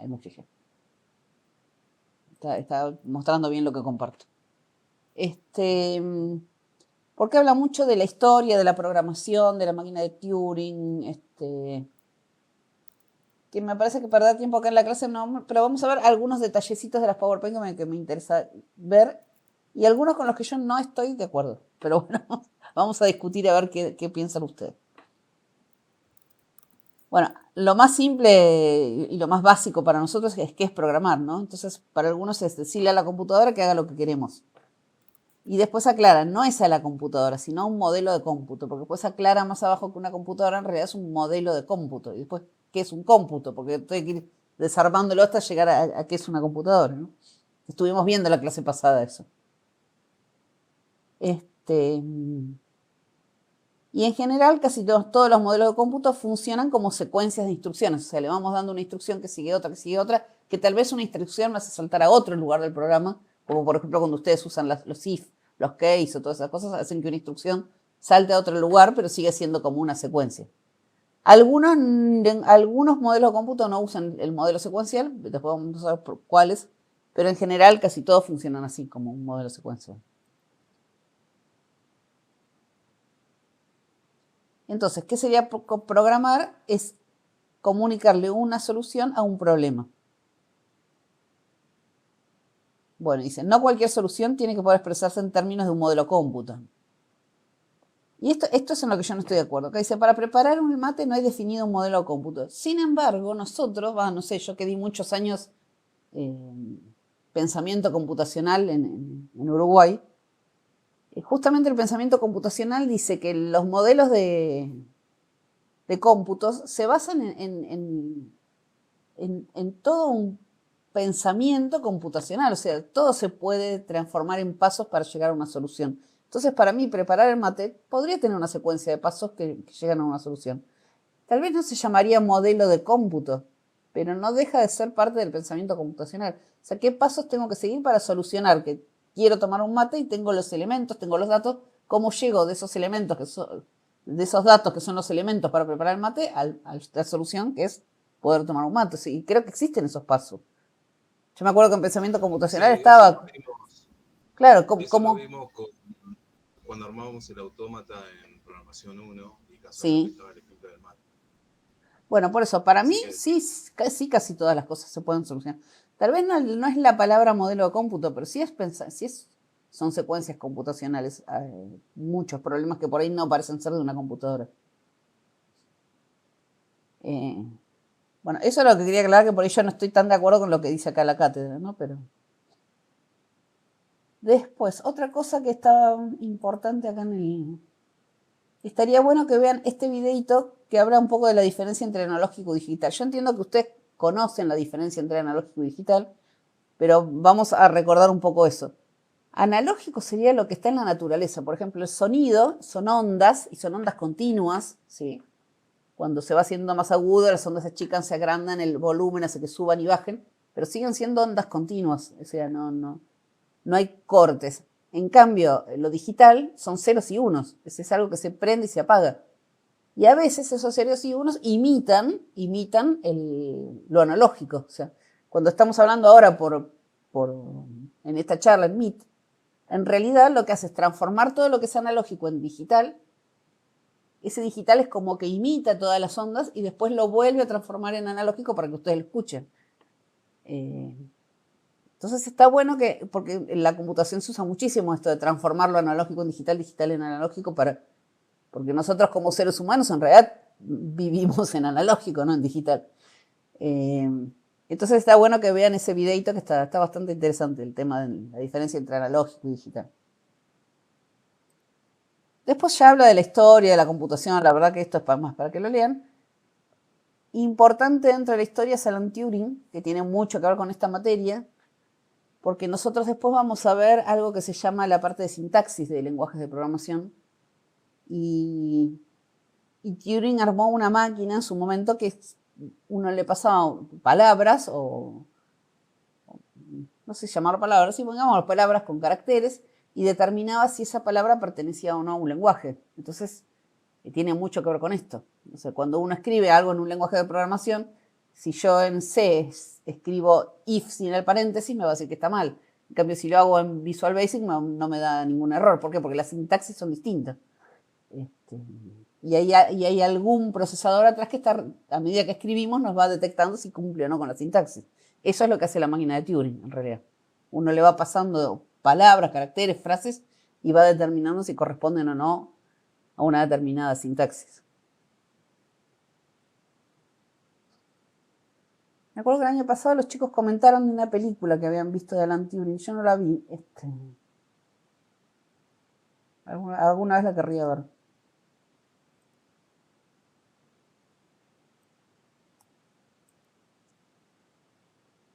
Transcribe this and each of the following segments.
Ahí me fijé. Está mostrando bien lo que comparto. Porque habla mucho de la historia, de la programación, de la máquina de Turing, que me parece que perder tiempo acá en la clase no, pero vamos a ver algunos detallecitos de las PowerPoint que me interesa ver y algunos con los que yo no estoy de acuerdo. Pero bueno, vamos a discutir a ver qué piensan ustedes. Bueno, lo más simple y lo más básico para nosotros es qué es programar, ¿no? Entonces, para algunos es decirle a la computadora que haga lo que queremos. Y después aclara, no es a la computadora, sino a un modelo de cómputo, porque después aclara más abajo que una computadora en realidad es un modelo de cómputo. Y después, ¿qué es un cómputo? Porque tengo que ir desarmándolo hasta llegar a qué es una computadora, ¿no? Estuvimos viendo la clase pasada eso. Y en general casi todos los modelos de cómputo funcionan como secuencias de instrucciones. O sea, le vamos dando una instrucción que sigue otra, que tal vez una instrucción me hace saltar a otro lugar del programa, como por ejemplo cuando ustedes usan los if, los case o todas esas cosas, hacen que una instrucción salte a otro lugar, pero sigue siendo como una secuencia. Algunos modelos de cómputo no usan el modelo secuencial, después vamos a ver cuáles, pero en general casi todos funcionan así, como un modelo secuencial. Entonces, ¿qué sería programar? Es comunicarle una solución a un problema. Bueno, dice, no cualquier solución tiene que poder expresarse en términos de un modelo cómputo. Y esto es en lo que yo no estoy de acuerdo. Acá dice, para preparar un mate no hay definido un modelo de cómputo. Sin embargo, nosotros, no sé, yo que di muchos años pensamiento computacional en Uruguay, justamente el pensamiento computacional dice que los modelos de cómputos se basan en todo un pensamiento computacional, o sea, todo se puede transformar en pasos para llegar a una solución. Entonces, para mí, preparar el mate podría tener una secuencia de pasos que llegan a una solución. Tal vez no se llamaría modelo de cómputo, pero no deja de ser parte del pensamiento computacional. O sea, ¿qué pasos tengo que seguir para solucionar que quiero tomar un mate y tengo los elementos, tengo los datos? ¿Cómo llego de esos elementos, de esos datos que son los elementos para preparar el mate, a la solución que es poder tomar un mate? Sí, y creo que existen esos pasos. Yo me acuerdo que en pensamiento computacional Sí, estaba... Claro, eso lo vimos cuando armábamos el autómata en programación 1 y casualmente Sí. estaba el ejemplo del mate. Bueno, por eso, para mí Así que sí, casi todas las cosas se pueden solucionar. Tal vez no es la palabra modelo de cómputo, pero sí es pensar, son secuencias computacionales. Muchos problemas que por ahí no parecen ser de una computadora. Bueno, eso es lo que quería aclarar, que por ahí yo no estoy tan de acuerdo con lo que dice acá la cátedra, ¿no? Pero después, otra cosa que está importante acá estaría bueno que vean este videito que habla un poco de la diferencia entre analógico y digital. Yo entiendo que ustedes conocen la diferencia entre analógico y digital, pero vamos a recordar un poco eso. Analógico sería lo que está en la naturaleza. Por ejemplo, el sonido son ondas y son ondas continuas, ¿sí? Cuando se va haciendo más agudo, las ondas se achican, se agrandan, el volumen hace que suban y bajen, pero siguen siendo ondas continuas, o sea, no hay cortes. En cambio, lo digital son ceros y unos, es algo que se prende y se apaga. Y a veces esos ceros y unos imitan lo analógico. O sea, cuando estamos hablando ahora en esta charla en Meet, en realidad lo que hace es transformar todo lo que es analógico en digital. Ese digital es como que imita todas las ondas y después lo vuelve a transformar en analógico para que ustedes lo escuchen. Entonces está bueno porque en la computación se usa muchísimo esto de transformar lo analógico en digital, digital en analógico, porque nosotros como seres humanos en realidad vivimos en analógico, no en digital. Entonces está bueno que vean ese videito que está bastante interesante, el tema de la diferencia entre analógico y digital. Después ya habla de la historia, de la computación, la verdad que esto es más para que lo lean. Importante dentro de la historia es Alan Turing, que tiene mucho que ver con esta materia, porque nosotros después vamos a ver algo que se llama la parte de sintaxis de lenguajes de programación. Y Turing armó una máquina en su momento que uno le pasaba palabras no sé llamar palabras, sí, pongamos palabras con caracteres y determinaba si esa palabra pertenecía o no a un lenguaje. Entonces, tiene mucho que ver con esto. O sea, cuando uno escribe algo en un lenguaje de programación, Si yo en C escribo if sin el paréntesis, me va a decir que está mal. En cambio, si lo hago en Visual Basic, no me da ningún error. ¿Por qué? Porque las sintaxis son distintas. Y hay algún procesador atrás que está, a medida que escribimos, nos va detectando si cumple o no con la sintaxis. Eso es lo que hace la máquina de Turing, en realidad. Uno le va pasando palabras, caracteres, frases, y va determinando si corresponden o no a una determinada sintaxis. Me acuerdo que el año pasado los chicos comentaron de una película que habían visto de Alan Turing. Yo no la vi. Alguna vez la querría ver.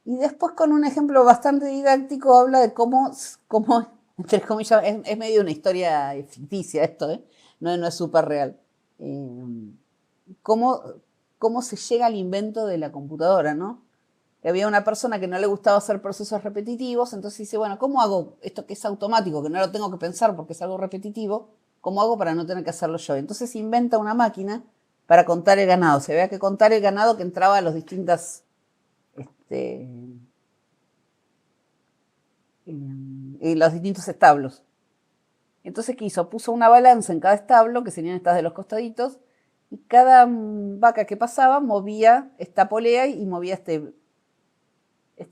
Y después, con un ejemplo bastante didáctico, habla de cómo entre comillas, es medio una historia ficticia esto, ¿eh? No es súper real. Cómo se llega al invento de la computadora, ¿no? Que había una persona que no le gustaba hacer procesos repetitivos, entonces dice, bueno, ¿cómo hago esto que es automático, que no lo tengo que pensar porque es algo repetitivo? ¿Cómo hago para no tener que hacerlo yo? Entonces inventa una máquina para contar el ganado. Se vea que contar el ganado que entraba a los distintas en los distintos establos. Entonces, ¿qué hizo? Puso una balanza en cada establo, que serían estas de los costaditos, y cada vaca que pasaba movía esta polea y movía este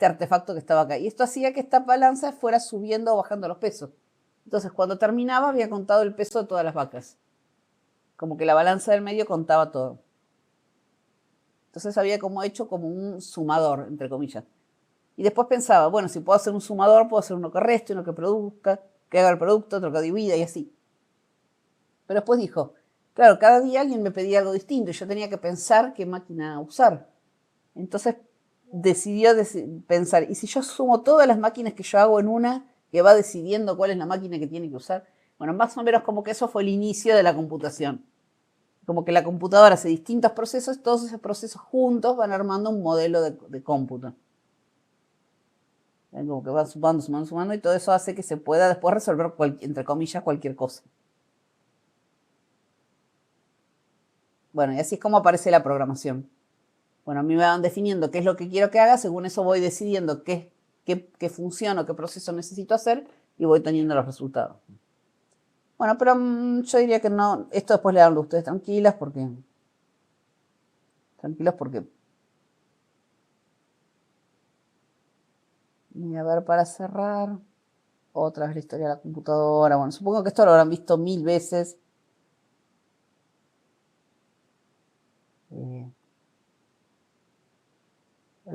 artefacto que estaba acá. Y esto hacía que esta balanza fuera subiendo o bajando los pesos. Entonces, cuando terminaba, había contado el peso de todas las vacas. Como que la balanza del medio contaba todo. Entonces había como hecho como un sumador, entre comillas. Y después pensaba, bueno, si puedo hacer un sumador, puedo hacer uno que reste, uno que produzca, que haga el producto, otro que divida y así. Pero después dijo, claro, cada día alguien me pedía algo distinto y yo tenía que pensar qué máquina usar. Entonces decidió pensar, ¿y si yo sumo todas las máquinas que yo hago en una, que va decidiendo cuál es la máquina que tiene que usar? Bueno, más o menos como que eso fue el inicio de la computación. Como que la computadora hace distintos procesos, todos esos procesos juntos van armando un modelo de cómputo. Como que van sumando, y todo eso hace que se pueda después resolver, entre comillas, cualquier cosa. Bueno, y así es como aparece la programación. Bueno, a mí me van definiendo qué es lo que quiero que haga, según eso voy decidiendo qué función o qué proceso necesito hacer y voy teniendo los resultados. Bueno, pero yo diría que no, esto después le hablo a ustedes tranquilos porque y a ver, para cerrar, otra vez la historia de la computadora. Bueno, supongo que esto lo habrán visto 1000 veces. El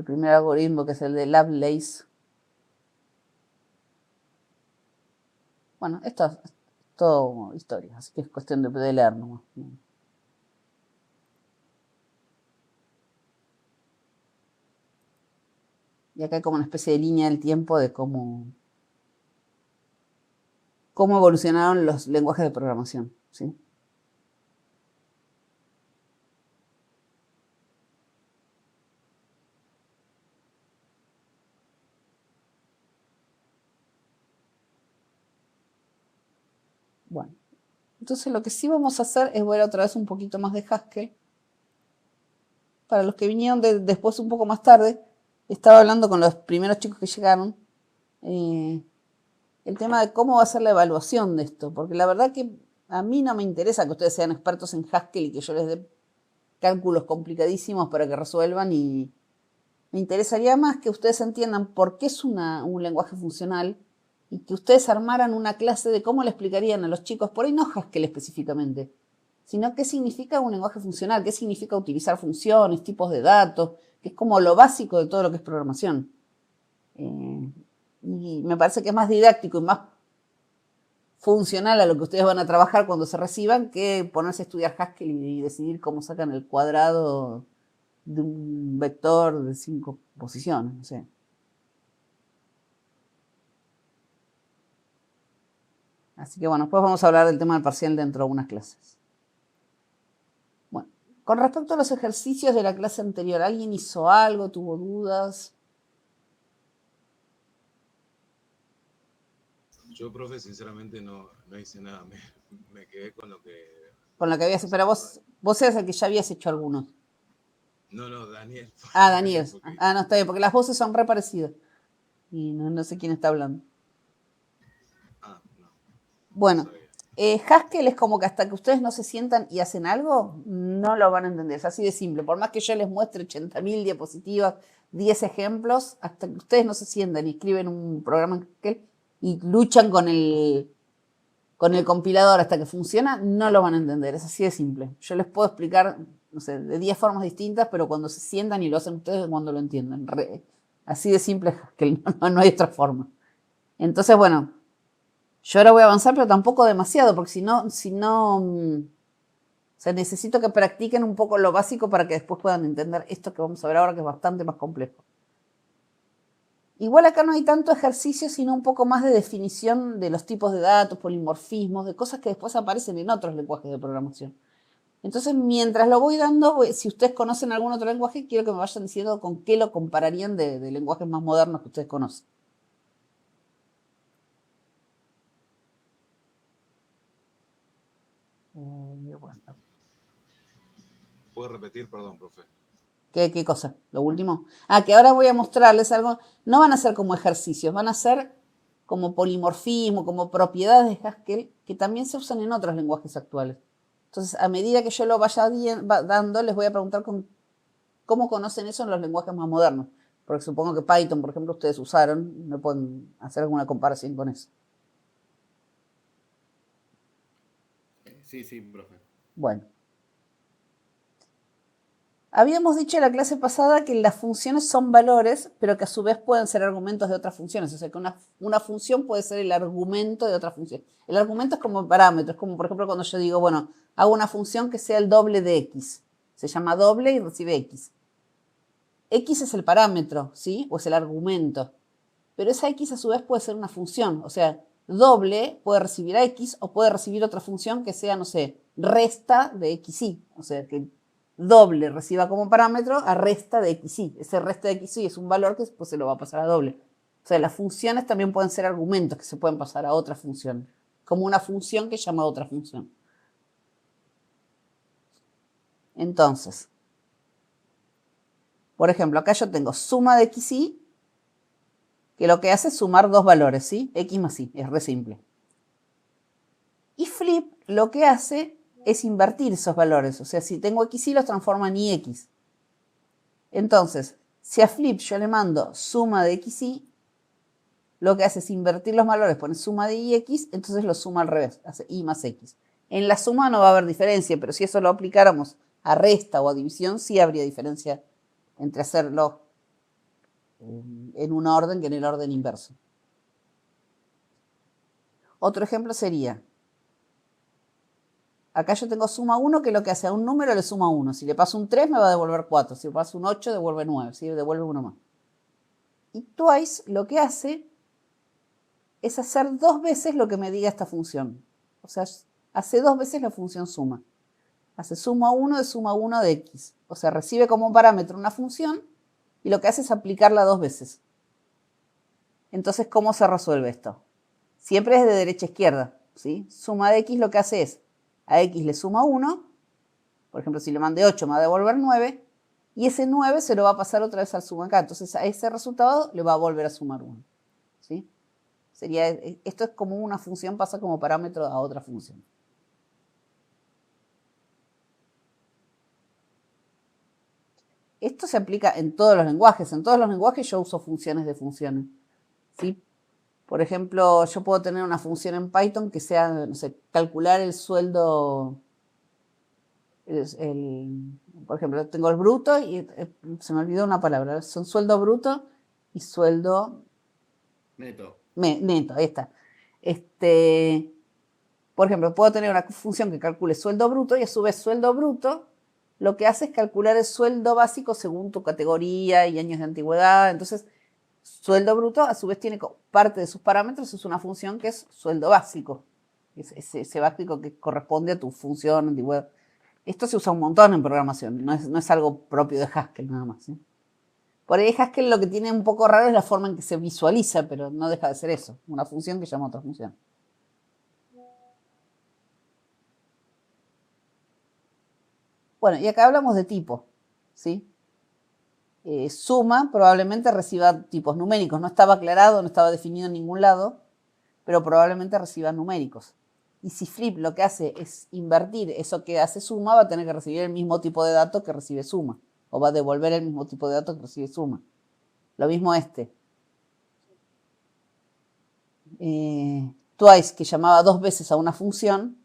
primer algoritmo, que es el de Lovelace. Bueno, esto es todo historia, así que es cuestión de leer nomás. Y acá hay como una especie de línea del tiempo de cómo evolucionaron los lenguajes de programación, ¿sí? Bueno, entonces lo que sí vamos a hacer es ver otra vez un poquito más de Haskell. Para los que vinieron después un poco más tarde, estaba hablando con los primeros chicos que llegaron, el tema de cómo va a ser la evaluación de esto, porque la verdad que a mí no me interesa que ustedes sean expertos en Haskell y que yo les dé cálculos complicadísimos para que resuelvan, y me interesaría más que ustedes entiendan por qué es un lenguaje funcional y que ustedes armaran una clase de cómo le explicarían a los chicos, por ahí no Haskell específicamente, sino qué significa un lenguaje funcional, qué significa utilizar funciones, tipos de datos, que es como lo básico de todo lo que es programación. Y me parece que es más didáctico y más funcional a lo que ustedes van a trabajar cuando se reciban que ponerse a estudiar Haskell y decidir cómo sacan el cuadrado de un vector de 5 posiciones, no sé. Así que bueno, después vamos a hablar del tema del parcial dentro de unas clases. Bueno, con respecto a los ejercicios de la clase anterior, ¿alguien hizo algo? ¿Tuvo dudas? Yo, profe, sinceramente no hice nada. Me quedé con lo que... Con lo que habías, pero vos eras el que ya habías hecho algunos. No, Daniel. Ah, Daniel. Porque- Ah, no, está bien, porque las voces son re parecidas. Y no sé quién está hablando. no Bueno, sabía. Haskell es como que hasta que ustedes no se sientan y hacen algo, no lo van a entender. Es así de simple. Por más que yo les muestre 80.000 diapositivas, 10 ejemplos, hasta que ustedes no se sientan y escriben un programa en Haskell y luchan con el compilador hasta que funciona, no lo van a entender. Es así de simple. Yo les puedo explicar, no sé, de 10 formas distintas, pero cuando se sientan y lo hacen ustedes es cuando lo entienden. Así de simple es Haskell, no hay otra forma. Entonces, bueno, yo ahora voy a avanzar, pero tampoco demasiado, porque si no, o sea, necesito que practiquen un poco lo básico para que después puedan entender esto que vamos a ver ahora, que es bastante más complejo. Igual acá no hay tanto ejercicio, sino un poco más de definición de los tipos de datos, polimorfismos, de cosas que después aparecen en otros lenguajes de programación. Entonces, mientras lo voy dando, si ustedes conocen algún otro lenguaje, quiero que me vayan diciendo con qué lo compararían de lenguajes más modernos que ustedes conocen. Bueno. ¿Puedo repetir? Perdón, profe. ¿Qué cosa? ¿Lo último? Ah, que ahora voy a mostrarles algo. No van a ser como ejercicios, van a ser como polimorfismo, como propiedades de Haskell que también se usan en otros lenguajes actuales. Entonces, a medida que yo lo vaya dando, les voy a preguntar cómo conocen eso en los lenguajes más modernos. Porque supongo que Python, por ejemplo, ustedes usaron, me pueden hacer alguna comparación con eso. Sí, profe. Bueno. Habíamos dicho en la clase pasada que las funciones son valores, pero que a su vez pueden ser argumentos de otras funciones. O sea, que una función puede ser el argumento de otra función. El argumento es como parámetro. Es como, por ejemplo, cuando yo digo, bueno, hago una función que sea el doble de x. Se llama doble y recibe x. X es el parámetro, ¿sí? O es el argumento. Pero esa x a su vez puede ser una función. O sea, doble puede recibir a x o puede recibir otra función que sea, no sé, resta de xy. O sea, que doble reciba como parámetro a resta de xy. Ese resta de xy es un valor que después se lo va a pasar a doble. O sea, las funciones también pueden ser argumentos que se pueden pasar a otra función. Como una función que llama a otra función. Entonces, por ejemplo, acá yo tengo suma de xy, que lo que hace es sumar dos valores, ¿sí? X más y, es re simple. Y flip lo que hace es invertir esos valores. O sea, si tengo xy, los transforma en ix. Entonces, si a flip yo le mando suma de xy, lo que hace es invertir los valores, pone suma de ix, entonces lo suma al revés, hace y más x. En la suma no va a haber diferencia, pero si eso lo aplicáramos a resta o a división, sí habría diferencia entre hacerlo en un orden que en el orden inverso. Otro ejemplo sería, acá yo tengo suma 1, que lo que hace a un número le suma 1. Si le paso un 3 me va a devolver 4. Si le paso un 8 devuelve 9. ¿Sí? Devuelve uno más. Y twice lo que hace es hacer dos veces lo que me diga esta función. O sea, hace dos veces la función suma. Hace suma 1 de suma 1 de x. O sea, recibe como parámetro una función y lo que hace es aplicarla dos veces. Entonces, ¿cómo se resuelve esto? Siempre es de derecha a izquierda. ¿Sí? Suma de x lo que hace es, a x le suma 1, por ejemplo, si le mandé 8 me va a devolver 9, y ese 9 se lo va a pasar otra vez al suma acá. Entonces a ese resultado le va a volver a sumar 1. ¿Sí? Esto es como una función pasa como parámetro a otra función. Esto se aplica en todos los lenguajes. En todos los lenguajes yo uso funciones de funciones. ¿Sí? Por ejemplo, yo puedo tener una función en Python que sea, no sé, calcular el sueldo. Por ejemplo, tengo el bruto y se me olvidó una palabra. Son sueldo bruto y sueldo Neto. Neto, ahí está. Por ejemplo, puedo tener una función que calcule sueldo bruto y a su vez sueldo bruto lo que hace es calcular el sueldo básico según tu categoría y años de antigüedad. Entonces, sueldo bruto a su vez tiene parte de sus parámetros, es una función que es sueldo básico. Es ese básico que corresponde a tu función antigüedad. Esto se usa un montón en programación, no es algo propio de Haskell nada más. ¿Sí? Por ahí Haskell lo que tiene un poco raro es la forma en que se visualiza, pero no deja de ser eso, una función que llama a otra función. Bueno, y acá hablamos de tipo, ¿sí? suma probablemente reciba tipos numéricos. No estaba aclarado, no estaba definido en ningún lado, pero probablemente reciba numéricos. Y si flip lo que hace es invertir eso que hace suma, va a tener que recibir el mismo tipo de dato que recibe suma. O va a devolver el mismo tipo de dato que recibe suma. Lo mismo este. Twice, que llamaba 2 veces a una función,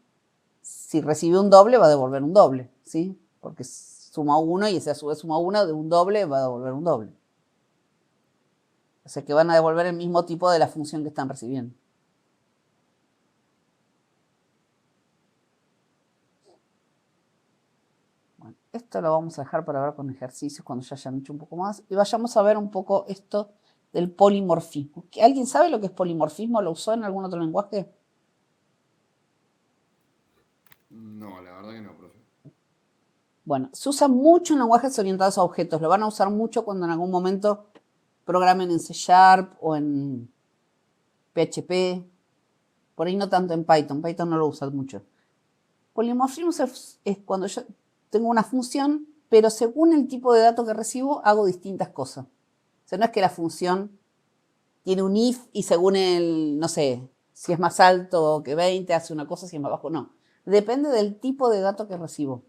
si recibe un doble, va a devolver un doble, ¿sí? Porque suma 1 y ese a su vez suma 1 de un doble, va a devolver un doble. O sea que van a devolver el mismo tipo de la función que están recibiendo. Bueno, esto lo vamos a dejar para ver con ejercicios cuando ya hayan hecho un poco más. Y vayamos a ver un poco esto del polimorfismo. ¿Alguien sabe lo que es polimorfismo? ¿Lo usó en algún otro lenguaje? No, la verdad que no, profe. Bueno, se usa mucho en lenguajes orientados a objetos. Lo van a usar mucho cuando en algún momento programen en C# o en PHP. Por ahí no tanto en Python. Python no lo usa mucho. Polimorfismo es cuando yo tengo una función, pero según el tipo de dato que recibo, hago distintas cosas. O sea, no es que la función tiene un if y según el, no sé, si es más alto que 20, hace una cosa, si es más bajo, no. Depende del tipo de dato que recibo.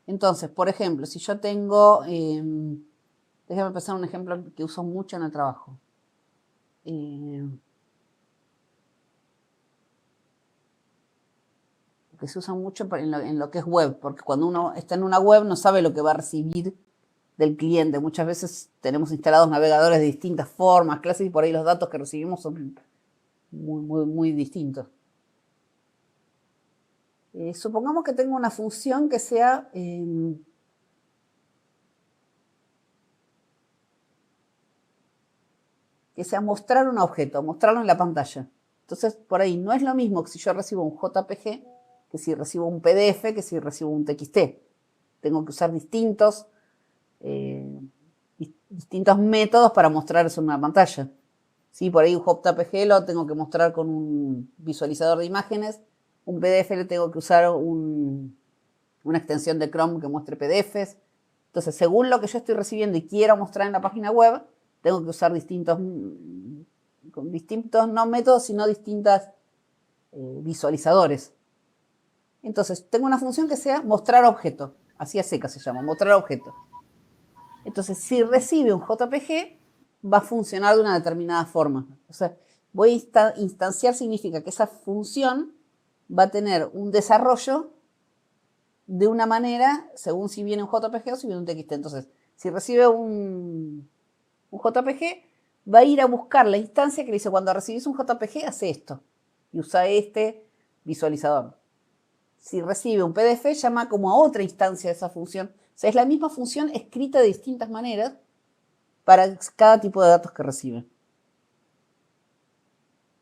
Entonces, por ejemplo, si yo tengo, déjame pensar un ejemplo que uso mucho en el trabajo. Que se usa mucho en lo que es web, porque cuando uno está en una web no sabe lo que va a recibir del cliente. Muchas veces tenemos instalados navegadores de distintas formas, clases, y por ahí los datos que recibimos son muy distintos. Supongamos que tengo una función que sea mostrar un objeto, mostrarlo en la pantalla. Entonces, por ahí no es lo mismo que si yo recibo un JPG, que si recibo un PDF, que si recibo un TXT. Tengo que usar distintos métodos para mostrar eso en una pantalla. Sí, por ahí un JPG lo tengo que mostrar con un visualizador de imágenes, un PDF le tengo que usar una extensión de Chrome que muestre PDFs. Entonces, según lo que yo estoy recibiendo y quiero mostrar en la página web, tengo que usar distintos no métodos, sino distintos visualizadores. Entonces, tengo una función que sea mostrar objeto. Así a seca se llama, mostrar objeto. Entonces, si recibe un JPG, va a funcionar de una determinada forma. O sea, voy a instanciar significa que esa función va a tener un desarrollo de una manera según si viene un JPG o si viene un TXT. Entonces, si recibe un JPG, va a ir a buscar la instancia que le dice, cuando recibís un JPG, hace esto. Y usa este visualizador. Si recibe un PDF, llama como a otra instancia de esa función. O sea, es la misma función escrita de distintas maneras para cada tipo de datos que recibe.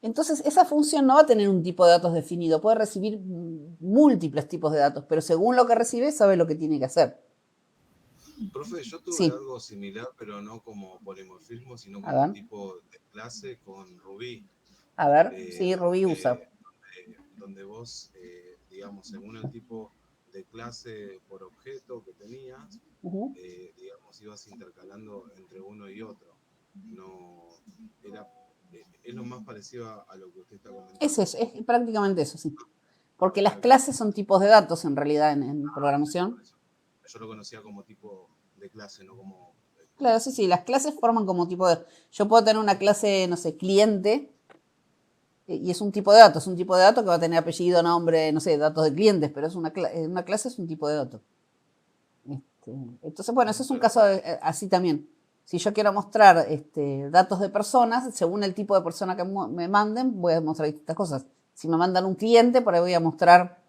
Entonces, esa función no va a tener un tipo de datos definido. Puede recibir múltiples tipos de datos, pero según lo que recibe, sabe lo que tiene que hacer. Profe, yo tuve Sí. algo similar, pero no como polimorfismo, sino A como ver. tipo de clase con Ruby. A ver, sí, Ruby usa. Donde vos, digamos, según el tipo de clase por objeto que tenías, digamos, ibas intercalando entre uno y otro. No, es lo más parecido a lo que usted está comentando. Es prácticamente eso, sí. Porque las clases son tipos de datos en realidad en programación. Yo lo conocía como tipo de clase, no como... Claro, sí, las clases forman como tipo de... Yo puedo tener una clase, no sé, cliente, y es un tipo de dato. Es un tipo de dato que va a tener apellido, nombre, no sé, datos de clientes, pero es una clase es un tipo de dato. Entonces, bueno, eso es un caso así también. Si yo quiero mostrar datos de personas, según el tipo de persona que me manden, voy a mostrar distintas cosas. Si me mandan un cliente, por ahí voy a mostrar,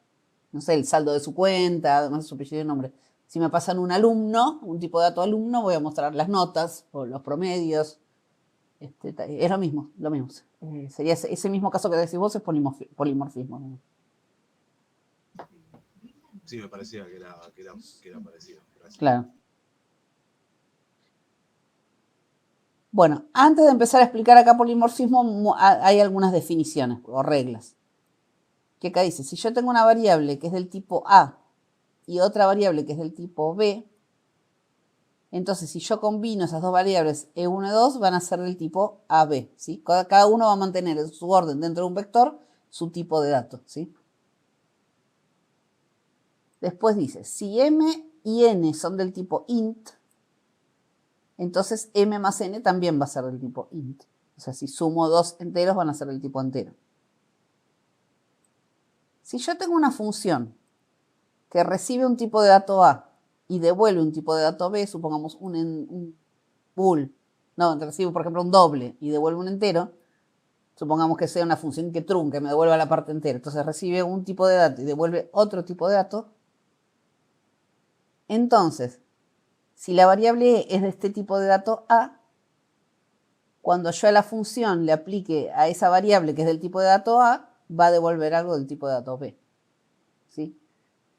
no sé, el saldo de su cuenta, además de su apellido y nombre. Si me pasan un alumno, un tipo de dato alumno, voy a mostrar las notas o los promedios. Es lo mismo, lo mismo. Sería ese mismo caso que decís vos, es polimorfismo. Sí, me parecía que era parecido. Gracias. Claro. Bueno, antes de empezar a explicar acá polimorfismo, hay algunas definiciones o reglas. Que acá dice, si yo tengo una variable que es del tipo A y otra variable que es del tipo B, Entonces, si yo combino esas dos variables E1 y 2, van a ser del tipo AB, ¿sí? Cada uno va a mantener en su orden dentro de un vector su tipo de dato, ¿sí? Después dice, si M y N son del tipo int, entonces M más N también va a ser del tipo int. O sea, si sumo dos enteros van a ser del tipo entero. Si yo tengo una función que recibe un tipo de dato A y devuelve un tipo de dato B, supongamos un bool, no, recibe por ejemplo un doble y devuelve un entero, supongamos que sea una función que trunque, me devuelva la parte entera, entonces recibe un tipo de dato y devuelve otro tipo de dato, entonces, si la variable E es de este tipo de dato A, cuando yo a la función le aplique a esa variable que es del tipo de dato A, va a devolver algo del tipo de dato B, ¿sí?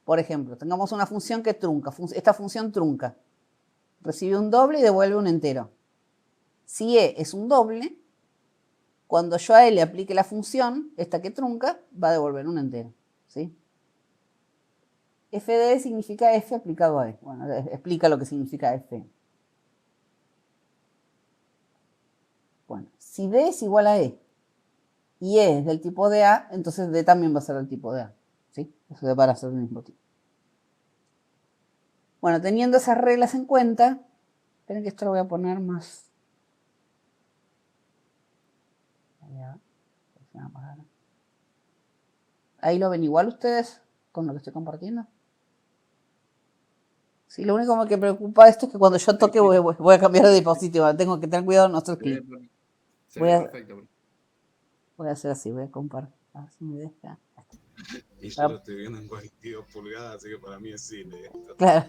Por ejemplo, tengamos una función que trunca. Esta función trunca. Recibe un doble y devuelve un entero. Si E es un doble, cuando yo a E le aplique la función, esta que trunca, va a devolver un entero. ¿Sí? F de E significa F aplicado a E. Bueno, explica lo que significa F. Bueno, si D es igual a E y E es del tipo de A, entonces D también va a ser del tipo de A. ¿Sí? Eso va a ser del mismo tipo. Bueno, teniendo esas reglas en cuenta, esperen que esto lo voy a poner más. Ahí lo ven igual ustedes con lo que estoy compartiendo. Sí, lo único que me preocupa de esto es que cuando yo toque voy a cambiar de dispositivo. Tengo que tener cuidado en nuestro clic. Se ve perfecto. Voy a hacer así, voy a compartir. A ver si me deja. Y yo lo estoy viendo en 42 pulgadas, así que para mí es cine esto. Claro.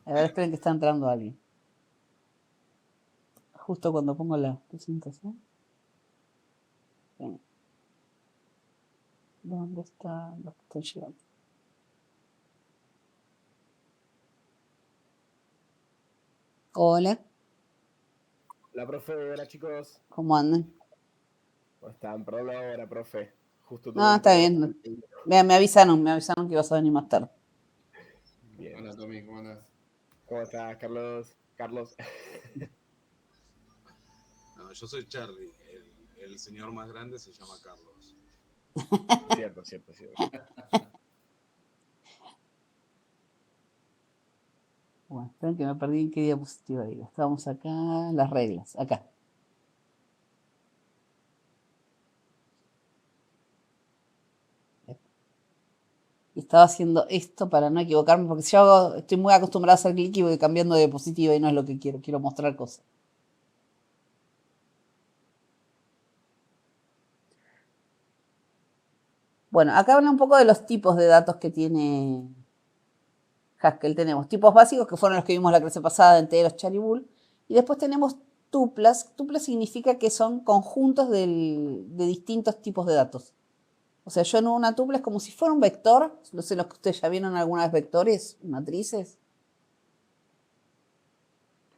A ver, esperen que está entrando alguien. Justo cuando pongo la presentación. ¿Dónde está lo que estoy llegando? Hola, Hola, profe. Hola, chicos. ¿cómo andan? ¿Cómo están? Perdón la hora, profe. Justo tuve No, un está problema. bien. Me avisaron que ibas a venir más tarde. Bien. Hola, Tommy, ¿cómo andás? ¿Cómo estás, Carlos? Carlos. No, yo soy Charlie. El señor más grande se llama Carlos. Cierto, cierto, cierto. Bueno, esperen que me perdí en qué diapositiva digo. Estábamos acá, las reglas, acá. Y estaba haciendo esto para no equivocarme, porque si yo estoy muy acostumbrada a hacer clic y voy cambiando de diapositiva y no es lo que quiero mostrar cosas. Bueno, acá habla un poco de los tipos de datos que tiene Haskell. Tenemos tipos básicos, que fueron los que vimos la clase pasada, enteros, char y bool. Y después tenemos tuplas. Tuplas significa que son conjuntos de distintos tipos de datos. O sea, yo en una tupla es como si fuera un vector. No sé, los que ustedes ya vieron alguna vez vectores, matrices.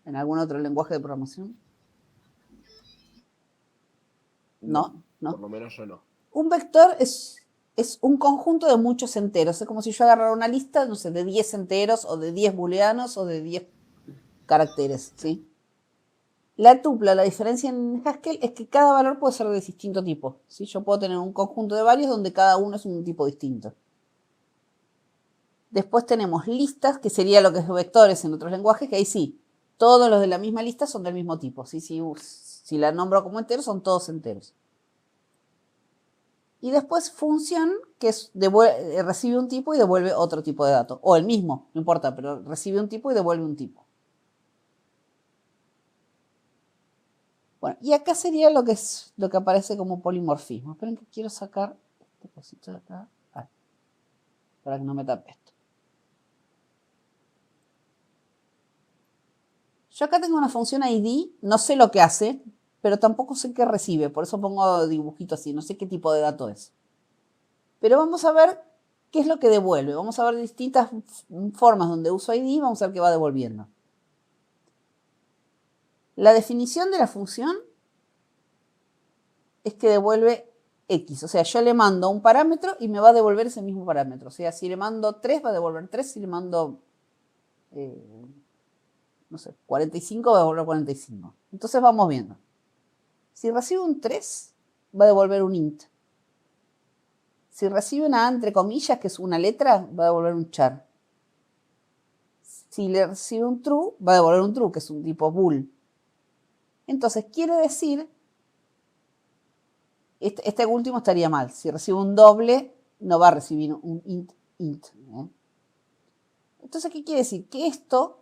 ¿En algún otro lenguaje de programación? No. Por lo menos yo no. Un vector es un conjunto de muchos enteros. Es como si yo agarrara una lista, no sé, de 10 enteros o de 10 booleanos o de 10 caracteres, ¿sí? La tupla, la diferencia en Haskell es que cada valor puede ser de distinto tipo, ¿sí? Yo puedo tener un conjunto de varios donde cada uno es un tipo distinto. Después tenemos listas, que sería lo que es vectores en otros lenguajes, que ahí sí, todos los de la misma lista son del mismo tipo, ¿sí? Si la nombro como entero, son todos enteros. Y después función, que recibe un tipo y devuelve otro tipo de dato. O el mismo, no importa, pero recibe un tipo y devuelve un tipo. Bueno, y acá sería lo que aparece como polimorfismo. Esperen que quiero sacar este cosito de acá. Para que no me tape esto. Yo acá tengo una función id, no sé lo que hace, pero tampoco sé qué recibe. Por eso pongo dibujito así, no sé qué tipo de dato es. Pero vamos a ver qué es lo que devuelve. Vamos a ver distintas formas donde uso id, vamos a ver qué va devolviendo. La definición de la función es que devuelve x. O sea, yo le mando un parámetro y me va a devolver ese mismo parámetro. O sea, si le mando 3, va a devolver 3. Si le mando no sé, 45 va a devolver 45. Entonces vamos viendo. Si recibe un 3, va a devolver un int. Si recibe una A entre comillas, que es una letra, va a devolver un char. Si le recibe un true, va a devolver un true, que es un tipo bool. Entonces quiere decir, este último estaría mal. Si recibe un doble, no va a recibir un int. Entonces, ¿qué quiere decir? Que esto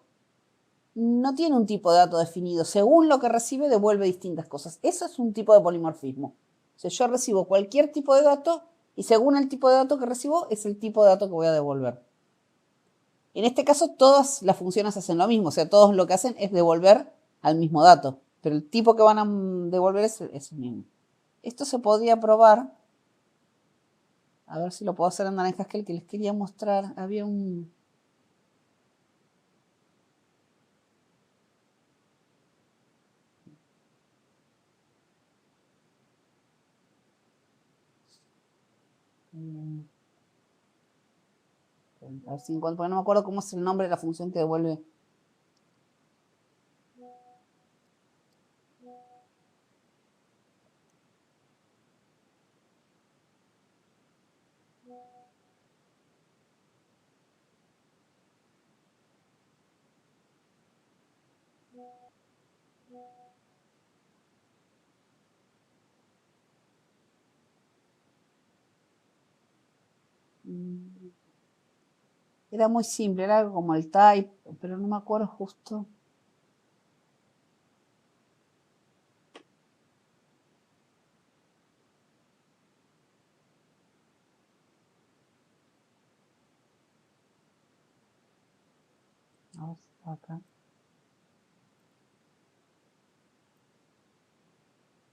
no tiene un tipo de dato definido. Según lo que recibe, devuelve distintas cosas. Eso es un tipo de polimorfismo. O sea, yo recibo cualquier tipo de dato y según el tipo de dato que recibo, es el tipo de dato que voy a devolver. En este caso, todas las funciones hacen lo mismo. O sea, todos lo que hacen es devolver al mismo dato. Pero el tipo que van a devolver es el mismo. Esto se podría probar. A ver si lo puedo hacer en Naranja Haskell, que les quería mostrar. Había un... A ver si encuentro, porque no me acuerdo cómo es el nombre de la función que devuelve. Era muy simple, era algo como el type, pero no me acuerdo justo. A ver si está acá.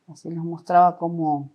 Así les mostraba cómo...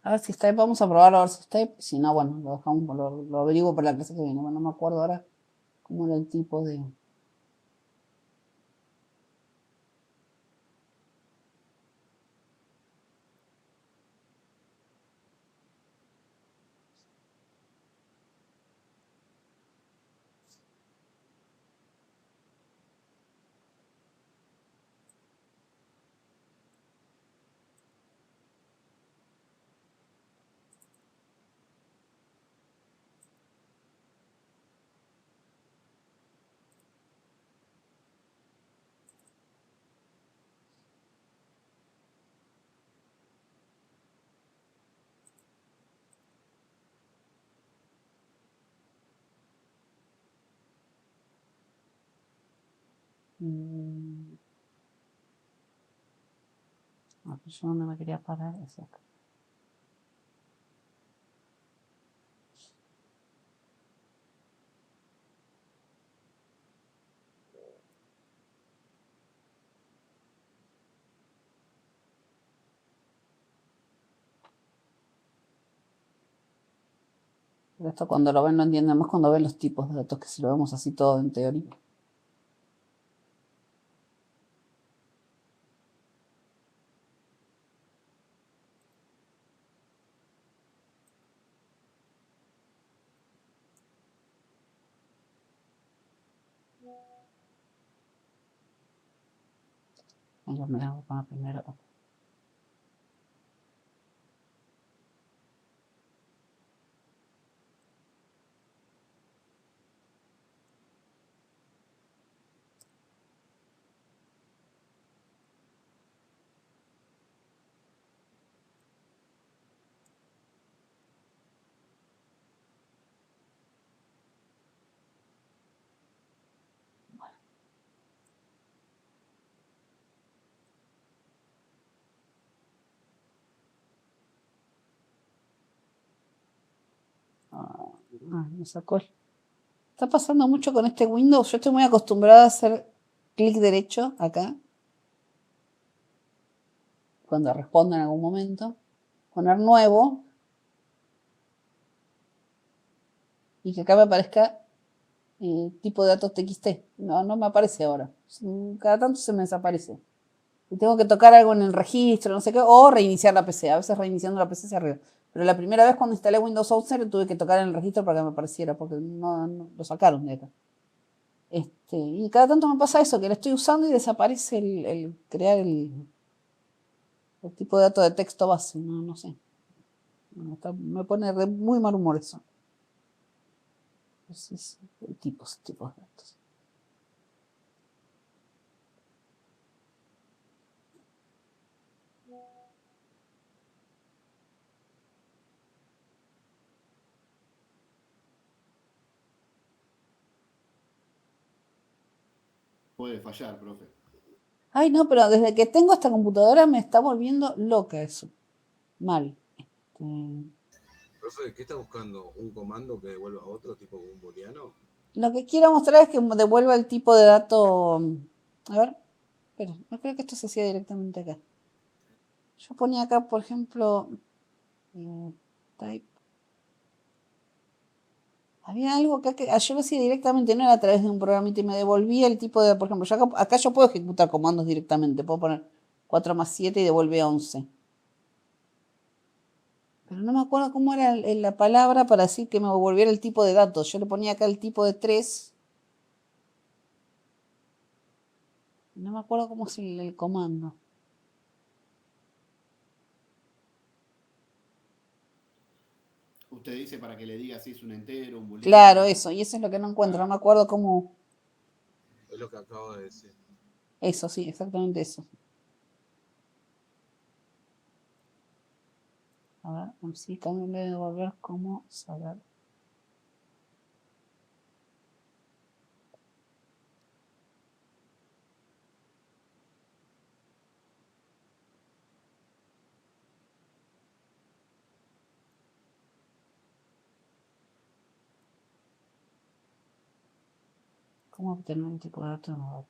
A ver si está, vamos a probar a ver si está. Si no, bueno, lo dejamos, lo averiguo para la clase que viene. Bueno, no me acuerdo ahora cómo era el tipo de... yo no me quería parar. Es acá. Pero esto cuando lo ven lo entienden más cuando ven los tipos de datos, que si lo vemos así todo en teoría. Yo me la voy a poner primero. Me sacó el Está pasando mucho con este Windows. Yo estoy muy acostumbrada a hacer clic derecho acá. Cuando responda en algún momento. Poner nuevo. Y que acá me aparezca tipo de datos TXT. No me aparece ahora. Cada tanto se me desaparece. Y tengo que tocar algo en el registro, no sé qué, o reiniciar la PC. A veces reiniciando la PC se arregla. Pero la primera vez cuando instalé Windows 11 tuve que tocar en el registro para que me apareciera, porque no lo sacaron de acá. Y cada tanto me pasa eso, que lo estoy usando y desaparece el crear el tipo de dato de texto base. No sé. Me pone de muy mal humor eso. Entonces, tipos de datos. Puede fallar, profe. Ay, no, pero desde que tengo esta computadora me está volviendo loca eso. Mal. Profe, ¿qué está buscando? ¿Un comando que devuelva a otro, tipo un booleano? Lo que quiero mostrar es que devuelva el tipo de dato. A ver, espera, no creo que esto se hacía directamente acá. Yo ponía acá, por ejemplo, type. Había algo acá que yo lo hacía directamente, no era a través de un programita y me devolvía el tipo de, por ejemplo, acá yo puedo ejecutar comandos directamente, puedo poner 4 más 7 y devuelve 11. Pero no me acuerdo cómo era la palabra para decir que me devolviera el tipo de datos. Yo le ponía acá el tipo de 3. No me acuerdo cómo es el comando. Usted dice para que le diga si es un entero, un booleano. Claro, eso. Y eso es lo que no encuentro. No me acuerdo cómo. Es lo que acabo de decir. Eso, sí, exactamente eso. A ver, sí, también voy a devolver cómo saber. ¿Cómo obtener un tipo de datos? ¿No?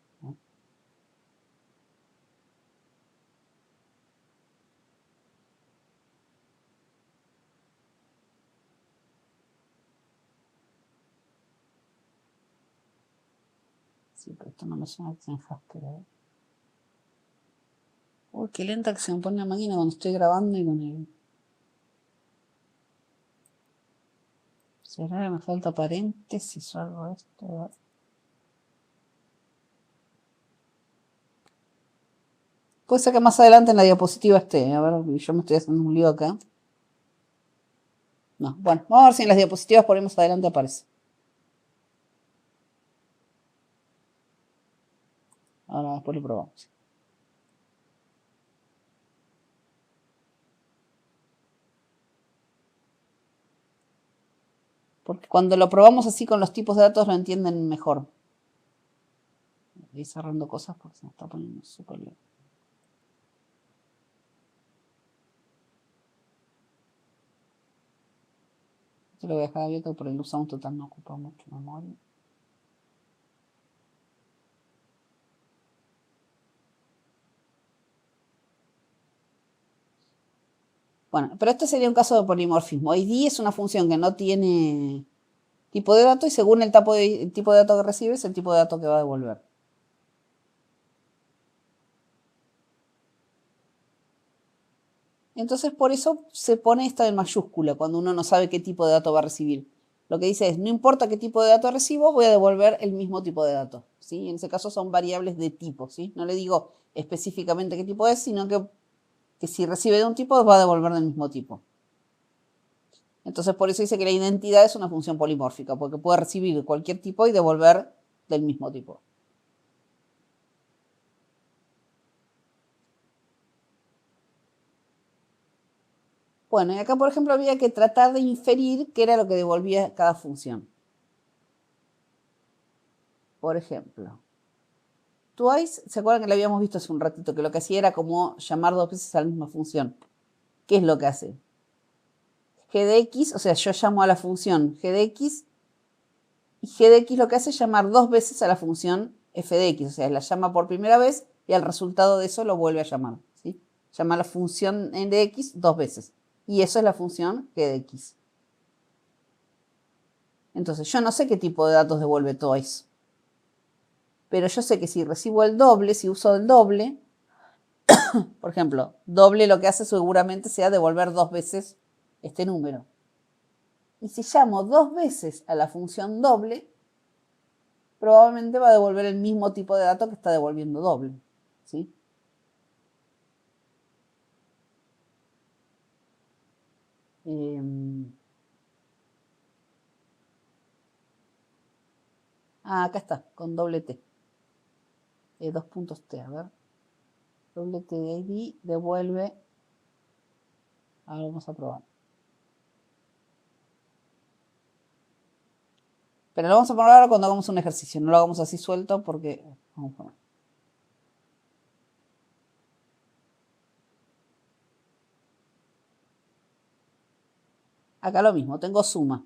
Sí, pero esto no me suena que sea en Haskell. Uy, qué lenta que se me pone la máquina cuando estoy grabando y con el. ¿Será que me falta paréntesis o algo de esto? Puede ser que más adelante en la diapositiva esté. A ver, yo me estoy haciendo un lío acá. No, bueno, vamos a ver si en las diapositivas por ahí más adelante aparece. Ahora después lo probamos. Porque cuando lo probamos así con los tipos de datos lo entienden mejor. Voy cerrando cosas porque se me está poniendo súper bien. Esto lo voy a dejar abierto porque el usamos total no ocupa mucho memoria. Bueno, pero este sería un caso de polimorfismo. ID es una función que no tiene tipo de dato y según el tipo de dato que recibe es el tipo de dato que va a devolver. Entonces por eso se pone esta en mayúscula cuando uno no sabe qué tipo de dato va a recibir. Lo que dice es, no importa qué tipo de dato recibo, voy a devolver el mismo tipo de dato. ¿Sí? En ese caso son variables de tipo. ¿Sí? No le digo específicamente qué tipo es, sino que si recibe de un tipo va a devolver del mismo tipo. Entonces por eso dice que la identidad es una función polimórfica, porque puede recibir cualquier tipo y devolver del mismo tipo. Bueno, y acá por ejemplo había que tratar de inferir qué era lo que devolvía cada función. Por ejemplo, twice, ¿se acuerdan que lo habíamos visto hace un ratito? Que lo que hacía era como llamar 2 veces a la misma función. ¿Qué es lo que hace? G de X, o sea, yo llamo a la función G de X Y g de x lo que hace es llamar 2 veces a la función f de x, o sea, la llama por primera vez y al resultado de eso lo vuelve a llamar, ¿sí? Llama la función de x 2 veces. Y eso es la función g de x. Entonces, yo no sé qué tipo de datos devuelve twice. Pero yo sé que si recibo el doble, si uso el doble, por ejemplo, doble lo que hace seguramente sea devolver 2 veces este número. Y si llamo 2 veces a la función doble, probablemente va a devolver el mismo tipo de dato que está devolviendo doble, ¿sí? Acá está, con doble T. 2 puntos T, a ver. Doble T de ID devuelve. Ahora vamos a probar. Pero lo vamos a poner ahora cuando hagamos un ejercicio. No lo hagamos así suelto porque... Vamos a poner. Acá lo mismo, tengo suma.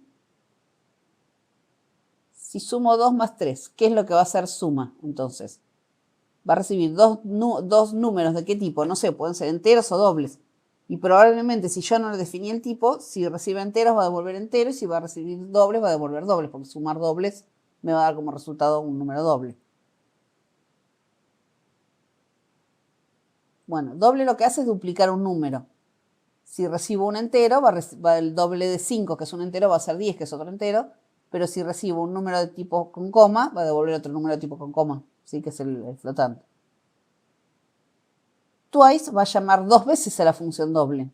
Si sumo 2 más 3, ¿qué es lo que va a hacer suma? Entonces, va a recibir dos números de qué tipo, no sé, pueden ser enteros o dobles. Y probablemente si yo no le definí el tipo, si recibe enteros va a devolver enteros y si va a recibir dobles va a devolver dobles, porque sumar dobles me va a dar como resultado un número doble. Bueno, doble lo que hace es duplicar un número. Si recibo un entero, va el doble de 5, que es un entero, va a ser 10, que es otro entero. Pero si recibo un número de tipo con coma, va a devolver otro número de tipo con coma, ¿sí? Que es el flotante. Twice va a llamar 2 veces a la función doble.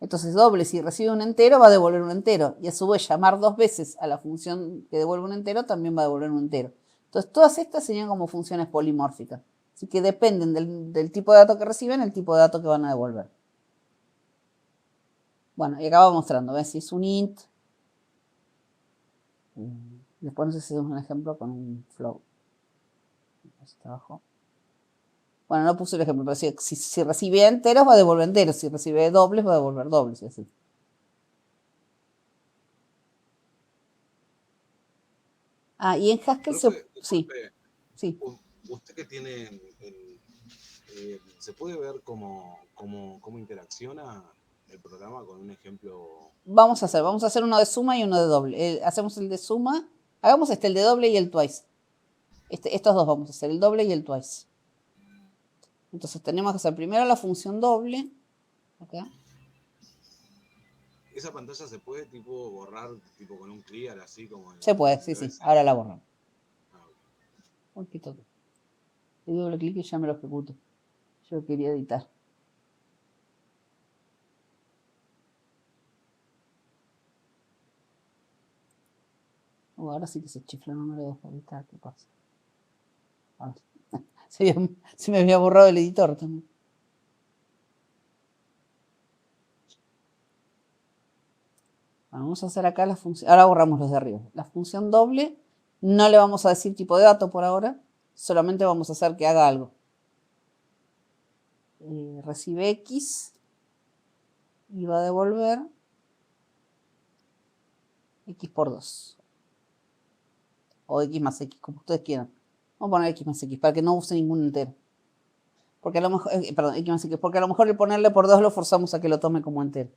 Entonces doble, si recibe un entero, va a devolver un entero. Y a su vez llamar 2 veces a la función que devuelve un entero, también va a devolver un entero. Entonces todas estas serían como funciones polimórficas. Así que dependen del tipo de dato que reciben, el tipo de dato que van a devolver. Bueno, y acá va mostrando, ¿ves? Si es un int. Después no sé si es un ejemplo con un float. Está abajo. Bueno, no puse el ejemplo, pero si recibe enteros va a devolver enteros, si recibe dobles va a devolver dobles, y así. Ah, y en Haskell Profe, sí, disculpe, sí. usted que tiene ¿se puede ver cómo interacciona el programa con un ejemplo? Vamos a hacer uno de suma y uno de doble. Hacemos el de suma, hagamos el de doble y el twice. Estos dos vamos a hacer, el doble y el twice. Entonces tenemos que hacer primero la función doble. Acá. ¿Esa pantalla se puede tipo borrar tipo con un clear así como Se puede, sí, debe sí. ser? Ahora la borramos. Ah, ok. Un poquito. Le doble clic y ya me lo ejecuto. Yo quería editar. Ahora sí que se chifla, no me lo dejo editar. ¿Qué pasa? Ahora sí. Se me había borrado el editor también. Vamos a hacer acá la función. Ahora borramos los de arriba. La función doble no le vamos a decir tipo de dato por ahora. Solamente vamos a hacer que haga algo. Recibe X y va a devolver X por 2. O X más X, como ustedes quieran. Vamos a poner X más X para que no use ningún entero. Porque a lo mejor, perdón, X más X, porque a lo mejor el ponerle por 2 lo forzamos a que lo tome como entero.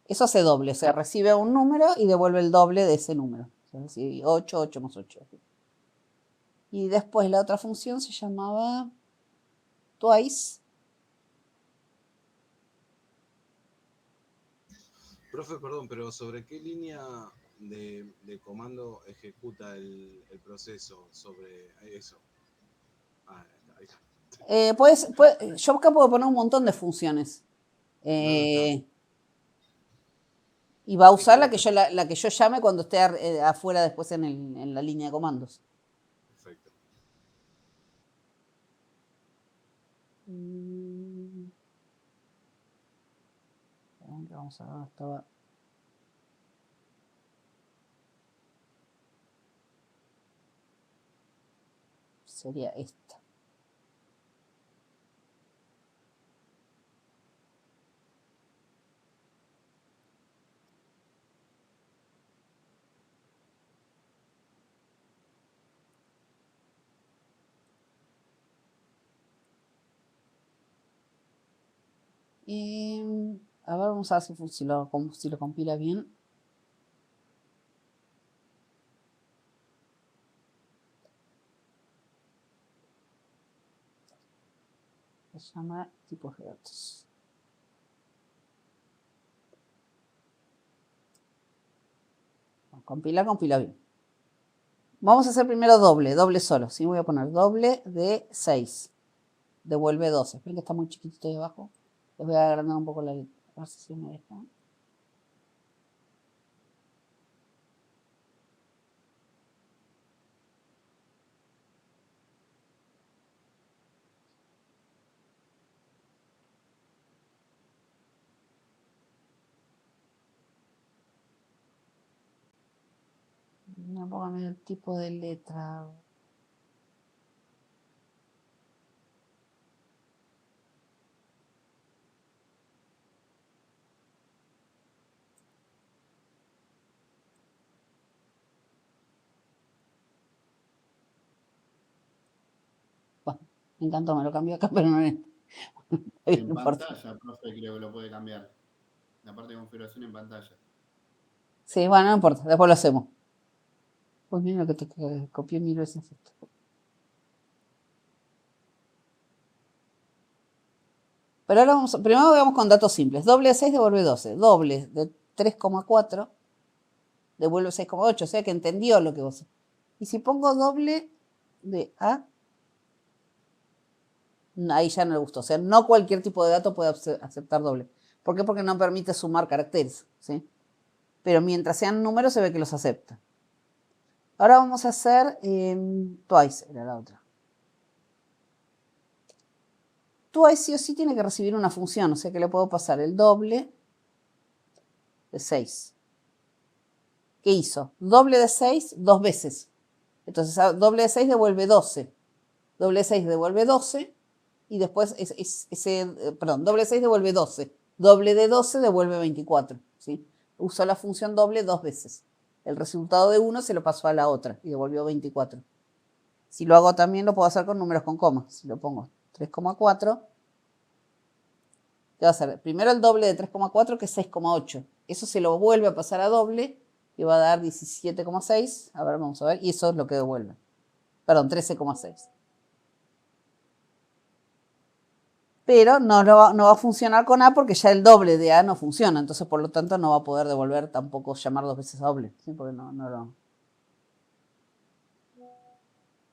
Eso hace doble, o sea, recibe un número y devuelve el doble de ese número. O sea, 8, 8 más 8. Y después la otra función se llamaba twice. Profe, perdón, pero ¿sobre qué línea de comando ejecuta el proceso? Sobre eso. Ah, ahí está. Yo acá puedo poner un montón de funciones. No, no está. Y va a Sí, usar está perfecto. la que yo llame cuando esté afuera después en la línea de comandos. Perfecto. Vamos a ver, estaba. Sería esta. A ver, vamos a ver si lo compila bien. Se llama tipos de datos. Compila bien. Vamos a hacer primero doble solo. ¿Sí? Voy a poner doble de 6. Devuelve 12. Esperen que está muy chiquitito ahí abajo. Les voy a agrandar un poco la letra. A ver si me deja. No, póngame el tipo de letra. Bueno, me encantó, me lo cambió acá, pero no es. En pantalla, profe, creo que lo puede cambiar. La parte de configuración en pantalla. Sí, bueno, no importa, después lo hacemos. Pues mira lo que te copié 1000 veces esto. Pero ahora primero vamos con datos simples. Doble de 6 devuelve 12. Doble de 3,4 devuelve 6,8. O sea que entendió lo que vos. Y si pongo doble de A, ahí ya no le gustó. O sea, no cualquier tipo de dato puede aceptar doble. ¿Por qué? Porque no permite sumar caracteres. ¿Sí? Pero mientras sean números se ve que los acepta. Ahora vamos a hacer twice, era la otra. Twice sí o sí tiene que recibir una función, o sea que le puedo pasar el doble de 6. ¿Qué hizo? Doble de 6 dos veces. Entonces, doble de 6 devuelve 12. Doble de 6 devuelve 12 y después doble de 6 devuelve 12. Doble de 12 devuelve 24. ¿Sí? Usó la función doble dos veces. El resultado de uno se lo pasó a la otra y devolvió 24. Si lo hago también lo puedo hacer con números con coma. Si lo pongo 3,4, ¿qué va a hacer? Primero el doble de 3,4 que es 6,8. Eso se lo vuelve a pasar a doble y va a dar 17,6. A ver, vamos a ver. Y eso es lo que devuelve. Perdón, 13,6. Pero no va a funcionar con A porque ya el doble de A no funciona. Entonces, por lo tanto, no va a poder devolver tampoco llamar dos veces a doble. ¿Sí? Porque no lo...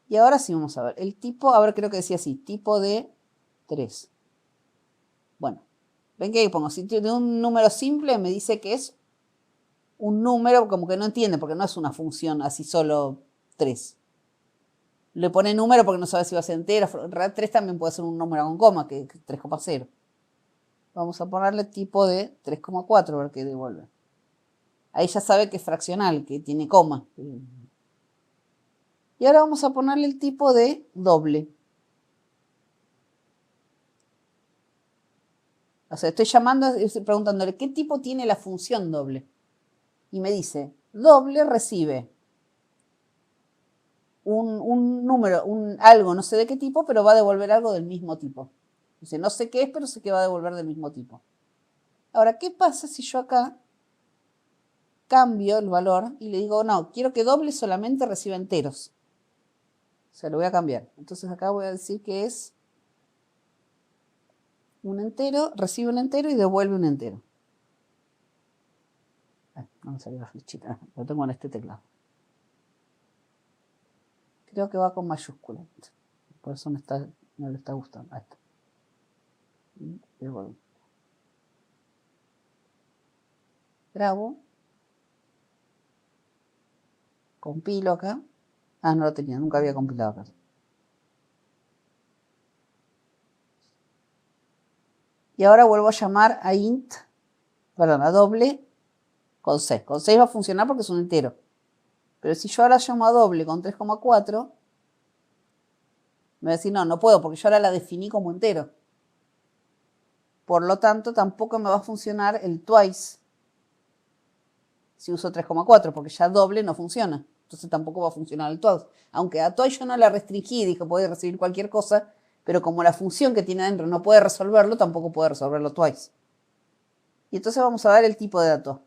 Y ahora sí vamos a ver. El tipo, a ver, creo que decía así. Tipo de 3. Bueno, ven que ahí pongo. Si de un número simple me dice que es un número, como que no entiende, porque no es una función así solo 3. Le pone número porque no sabe si va a ser entero. En realidad 3 también puede ser un número con coma, que es 3,0. Vamos a ponerle tipo de 3,4 a ver qué devuelve. Ahí ya sabe que es fraccional, que tiene coma. Y ahora vamos a ponerle el tipo de doble. O sea, estoy preguntándole qué tipo tiene la función doble. Y me dice, doble recibe un número, algo, no sé de qué tipo, pero va a devolver algo del mismo tipo. Dice, no sé qué es, pero sé que va a devolver del mismo tipo. Ahora, ¿qué pasa si yo acá cambio el valor y le digo, no, quiero que doble solamente reciba enteros? O sea, lo voy a cambiar. Entonces acá voy a decir que es un entero, recibe un entero y devuelve un entero. No me salió la flechita, lo tengo en este teclado. Creo que va con mayúscula. Por eso no le está gustando. Ahí está. Y devuelvo. Grabo. Compilo acá. Ah, no lo tenía, nunca había compilado acá. Y ahora vuelvo a llamar a int, perdón, a doble con 6. Con 6 va a funcionar porque es un entero. Pero si yo ahora llamo a doble con 3,4, me va a decir, no puedo porque yo ahora la definí como entero. Por lo tanto, tampoco me va a funcionar el twice si uso 3,4, porque ya doble no funciona. Entonces tampoco va a funcionar el twice. Aunque a twice yo no la restringí, dije, puede recibir cualquier cosa, pero como la función que tiene adentro no puede resolverlo, tampoco puede resolverlo twice. Y entonces vamos a dar el tipo de dato.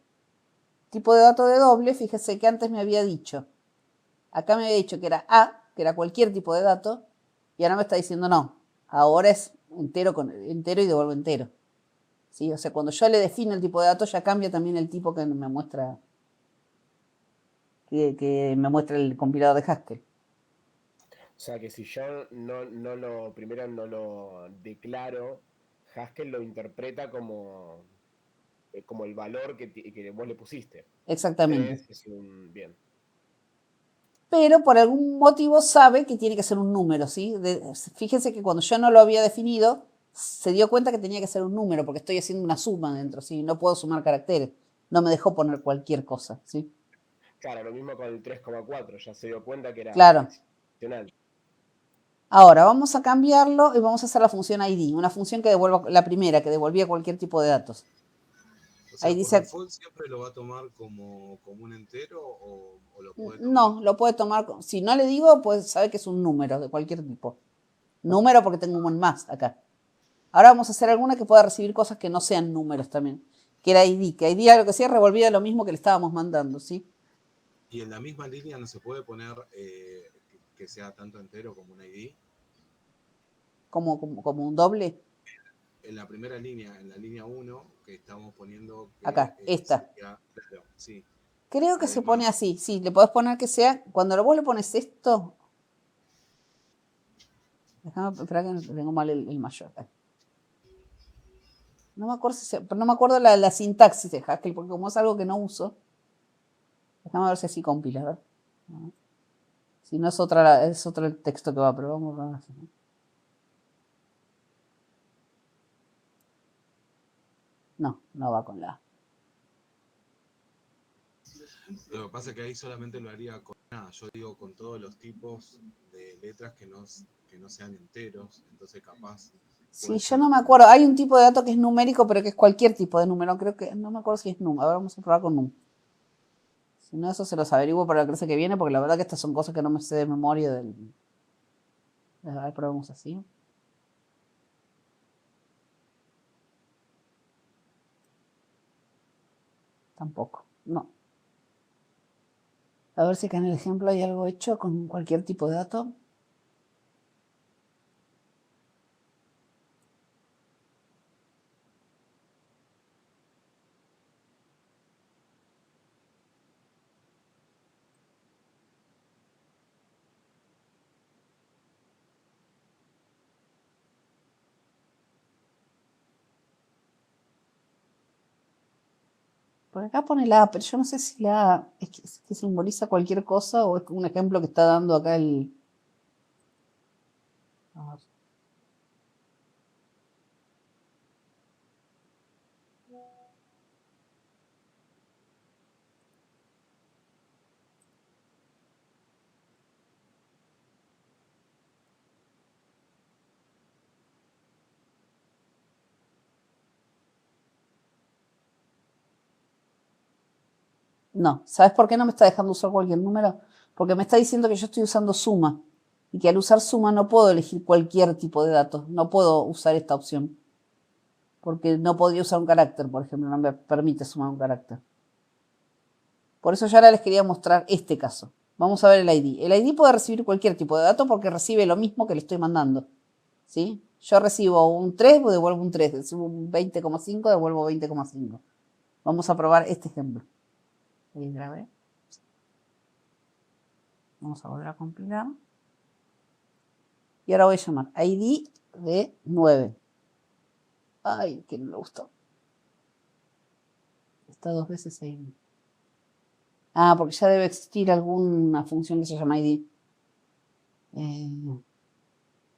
Tipo de dato de doble, fíjese que antes me había dicho, acá me había dicho que era A, que era cualquier tipo de dato, y ahora me está diciendo no, ahora es entero y devuelvo entero. ¿Sí? O sea, cuando yo le defino el tipo de dato, ya cambia también el tipo que me muestra, que me muestra el compilador de Haskell. O sea que si yo primero no lo declaro, Haskell lo interpreta como el valor que vos le pusiste. Exactamente. 3 es un bien. Pero por algún motivo sabe que tiene que ser un número, ¿sí? Fíjense que cuando yo no lo había definido, se dio cuenta que tenía que ser un número, porque estoy haciendo una suma dentro, ¿sí? No puedo sumar caracteres. No me dejó poner cualquier cosa, ¿sí? Claro, lo mismo con el 3,4, ya se dio cuenta que era Claro. fraccional. Ahora vamos a cambiarlo y vamos a hacer la función ID, una función que devuelva, la primera, que devolvía cualquier tipo de datos. O sea, Ahí por dice, default siempre lo va a tomar como un entero o lo puede tomar. no, lo puede tomar, si no le digo, pues sabe que es un número de cualquier tipo. Número porque tengo un más acá. Ahora vamos a hacer alguna que pueda recibir cosas que no sean números también. Que era ID, que ID lo que hacía revolvía lo mismo que le estábamos mandando, ¿sí? Y en la misma línea no se puede poner que sea tanto entero como un ID. Como un doble. En la primera línea, en la línea 1, que estamos poniendo que Acá, esta. sería, claro, sí. Creo que se Además, pone así, sí, le podés poner que sea, cuando vos le pones esto, déjame esperar que tengo mal el mayor. No me acuerdo, no me acuerdo la sintaxis de Haskell, porque como es algo que no uso, déjame ver si así compila, a ver. Si no es otro el texto que va, pero vamos a ver. No, no va con la A. lo que pasa es que ahí solamente lo haría con nada. Yo digo con todos los tipos de letras que no sean enteros, entonces capaz. Sí, yo no me acuerdo. Hay un tipo de dato que es numérico, pero que es cualquier tipo de número. Creo que, no me acuerdo si es num. Ahora vamos a probar con num. Si no, eso se los averiguo para la clase que viene, porque la verdad que estas son cosas que no me sé de memoria del. A ver, probamos así. Tampoco, no. A ver si acá en el ejemplo hay algo hecho con cualquier tipo de dato. Por acá pone la A, pero yo no sé si la A es que simboliza cualquier cosa o es un ejemplo que está dando acá el. A ver. No, ¿sabes por qué no me está dejando usar cualquier número? Porque me está diciendo que yo estoy usando suma y que al usar suma no puedo elegir cualquier tipo de datos, no puedo usar esta opción. Porque no podría usar un carácter, por ejemplo, no me permite sumar un carácter. Por eso yo ahora les quería mostrar este caso. Vamos a ver el ID. El ID puede recibir cualquier tipo de dato porque recibe lo mismo que le estoy mandando. ¿Sí? Yo recibo un 3, devuelvo un 3. Recibo un 20,5, devuelvo 20,5. Vamos a probar este ejemplo. Ahí grabé. Vamos a volver a compilar. Y ahora voy a llamar ID de 9. Ay, que no me gustó. Está dos veces ID. Ah, porque ya debe existir alguna función que se llama ID.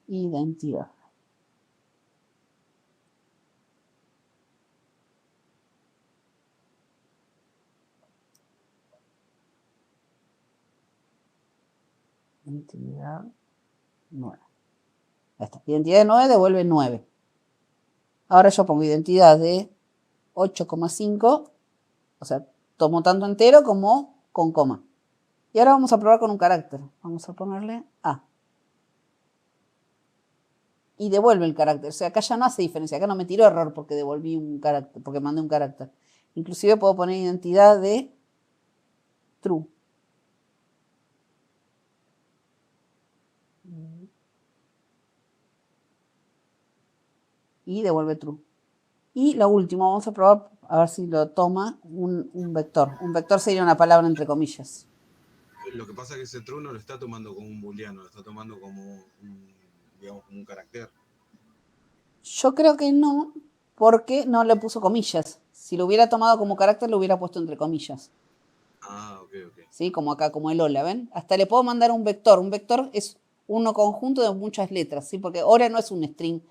Identidad. Identidad 9. Ahí está. Identidad de 9 devuelve 9. Ahora yo pongo identidad de 8,5. O sea, tomo tanto entero como con coma. Y ahora vamos a probar con un carácter. Vamos a ponerle A. y devuelve el carácter. O sea, acá ya no hace diferencia. Acá no me tiró error porque devolví un carácter, porque mandé un carácter. Inclusive puedo poner identidad de true. Y devuelve true. Y lo último, vamos a probar a ver si lo toma un vector. Un vector sería una palabra entre comillas. Lo que pasa es que ese true no lo está tomando como un booleano, lo está tomando como digamos, como un carácter. Yo creo que no, porque no le puso comillas. Si lo hubiera tomado como carácter, lo hubiera puesto entre comillas. Ah, ok. ¿Sí? Como acá, como el hola, ¿ven? Hasta le puedo mandar un vector. Un vector es un conjunto de muchas letras, ¿sí? Porque hora no es un string,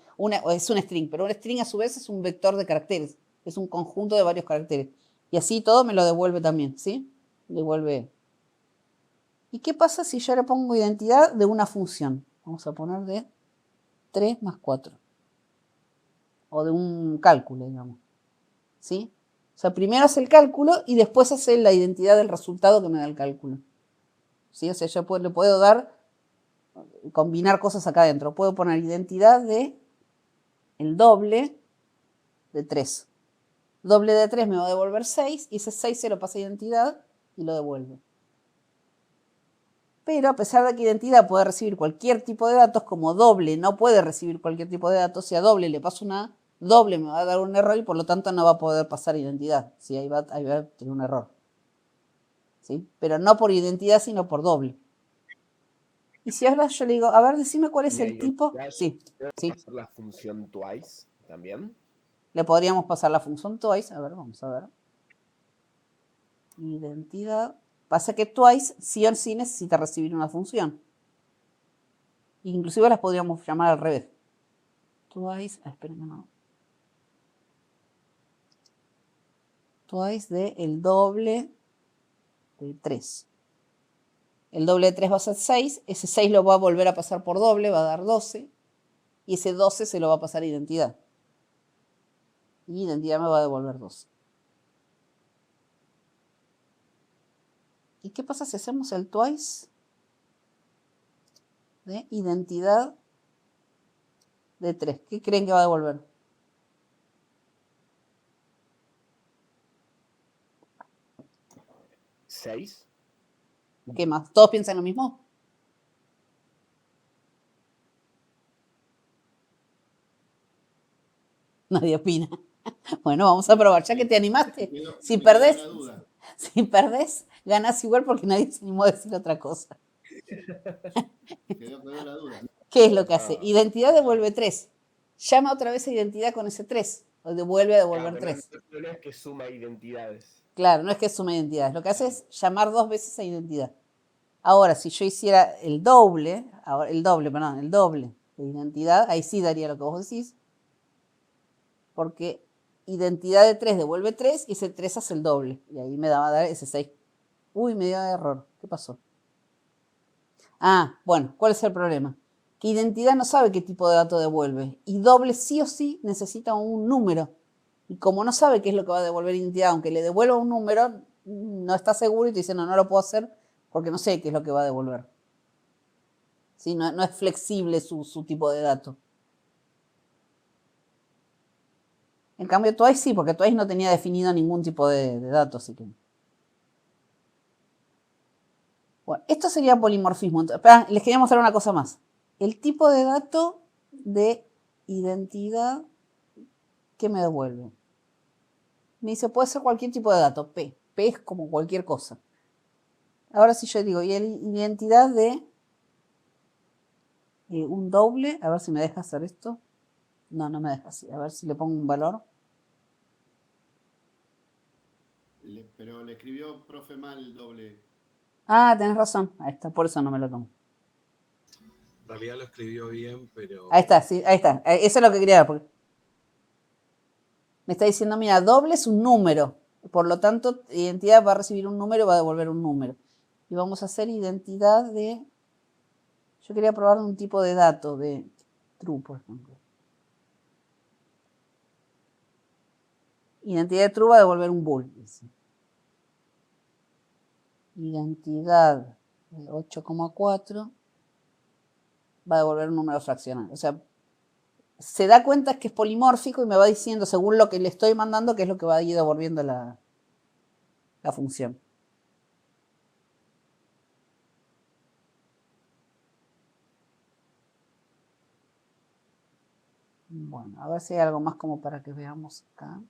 es un string, pero un string a su vez es un vector de caracteres. Es un conjunto de varios caracteres. Y así todo me lo devuelve también, ¿sí? Devuelve. ¿Y qué pasa si yo le pongo identidad de una función? Vamos a poner de 3 más 4. O de un cálculo, digamos. ¿Sí? O sea, primero hace el cálculo y después hace la identidad del resultado que me da el cálculo. ¿Sí? O sea, yo le puedo dar, combinar cosas acá adentro. Puedo poner identidad de el doble de 3. Doble de 3 me va a devolver 6 y ese 6 se lo pasa a identidad y lo devuelve. Pero a pesar de que identidad puede recibir cualquier tipo de datos, como doble no puede recibir cualquier tipo de datos, si a doble le paso una doble me va a dar un error y por lo tanto no va a poder pasar identidad. ¿Sí? Ahí va a tener un error. ¿Sí? Pero no por identidad, sino por doble. Y si ahora yo le digo, a ver, decime cuál es el tipo. Sí, sí. ¿Pasar la función twice también? Le podríamos pasar la función twice. A ver, vamos a ver. Identidad. Pasa que twice sí o sí necesita recibir una función. Inclusive las podríamos llamar al revés. Twice, esperen, no. Twice de el doble de 3. El doble de 3 va a ser 6. Ese 6 lo va a volver a pasar por doble, va a dar 12. Y ese 12 se lo va a pasar a identidad. Y identidad me va a devolver 12. ¿Y qué pasa si hacemos el twice de identidad de 3? ¿Qué creen que va a devolver? 6. ¿Qué más? ¿Todos piensan lo mismo? Nadie opina. Bueno, vamos a probar, ya que te animaste. Si perdés, ganas igual porque nadie se animó a decir otra cosa. Quedó la duda. ¿Qué es lo que hace? Identidad devuelve 3. Llama otra vez a identidad con ese 3. O devuelve a devolver 3. No es que suma identidades. Claro, no es que suma identidades. Lo que hace es llamar 2 veces a identidad. Ahora, si yo hiciera el doble de identidad, ahí sí daría lo que vos decís. Porque identidad de 3 devuelve 3 y ese 3 hace el doble. Y ahí me va a dar ese 6. Uy, me dio error. ¿Qué pasó? Ah, bueno, ¿cuál es el problema? Que identidad no sabe qué tipo de dato devuelve. Y doble sí o sí necesita un número. Y como no sabe qué es lo que va a devolver identidad, aunque le devuelva un número, no está seguro y te dice, no lo puedo hacer porque no sé qué es lo que va a devolver. ¿Sí? No es flexible su tipo de dato. En cambio, Twice sí, porque Twice no tenía definido ningún tipo de dato, así que... Bueno, esto sería polimorfismo. Espera, les quería mostrar una cosa más. El tipo de dato de identidad que me devuelve. Me dice, puede ser cualquier tipo de dato, P. P es como cualquier cosa. Ahora si yo digo, y identidad de un doble, a ver si me deja hacer esto. No, no me deja así. A ver si le pongo un valor. Pero le escribió profe mal doble. Ah, tenés razón. Ahí está, por eso no me lo tomo. En realidad lo escribió bien, pero... Ahí está, sí, ahí está. Eso es lo que quería ver. Porque me está diciendo, mira, doble es un número. Por lo tanto, identidad va a recibir un número y va a devolver un número. Y vamos a hacer identidad de... Yo quería probar un tipo de dato, de true, por ejemplo. Identidad de true va a devolver un bool. Dice. Identidad de 8,4 va a devolver un número fraccional. O sea, se da cuenta que es polimórfico y me va diciendo, según lo que le estoy mandando, qué es lo que va a ir devolviendo la función. Bueno, a ver si hay algo más como para que veamos acá.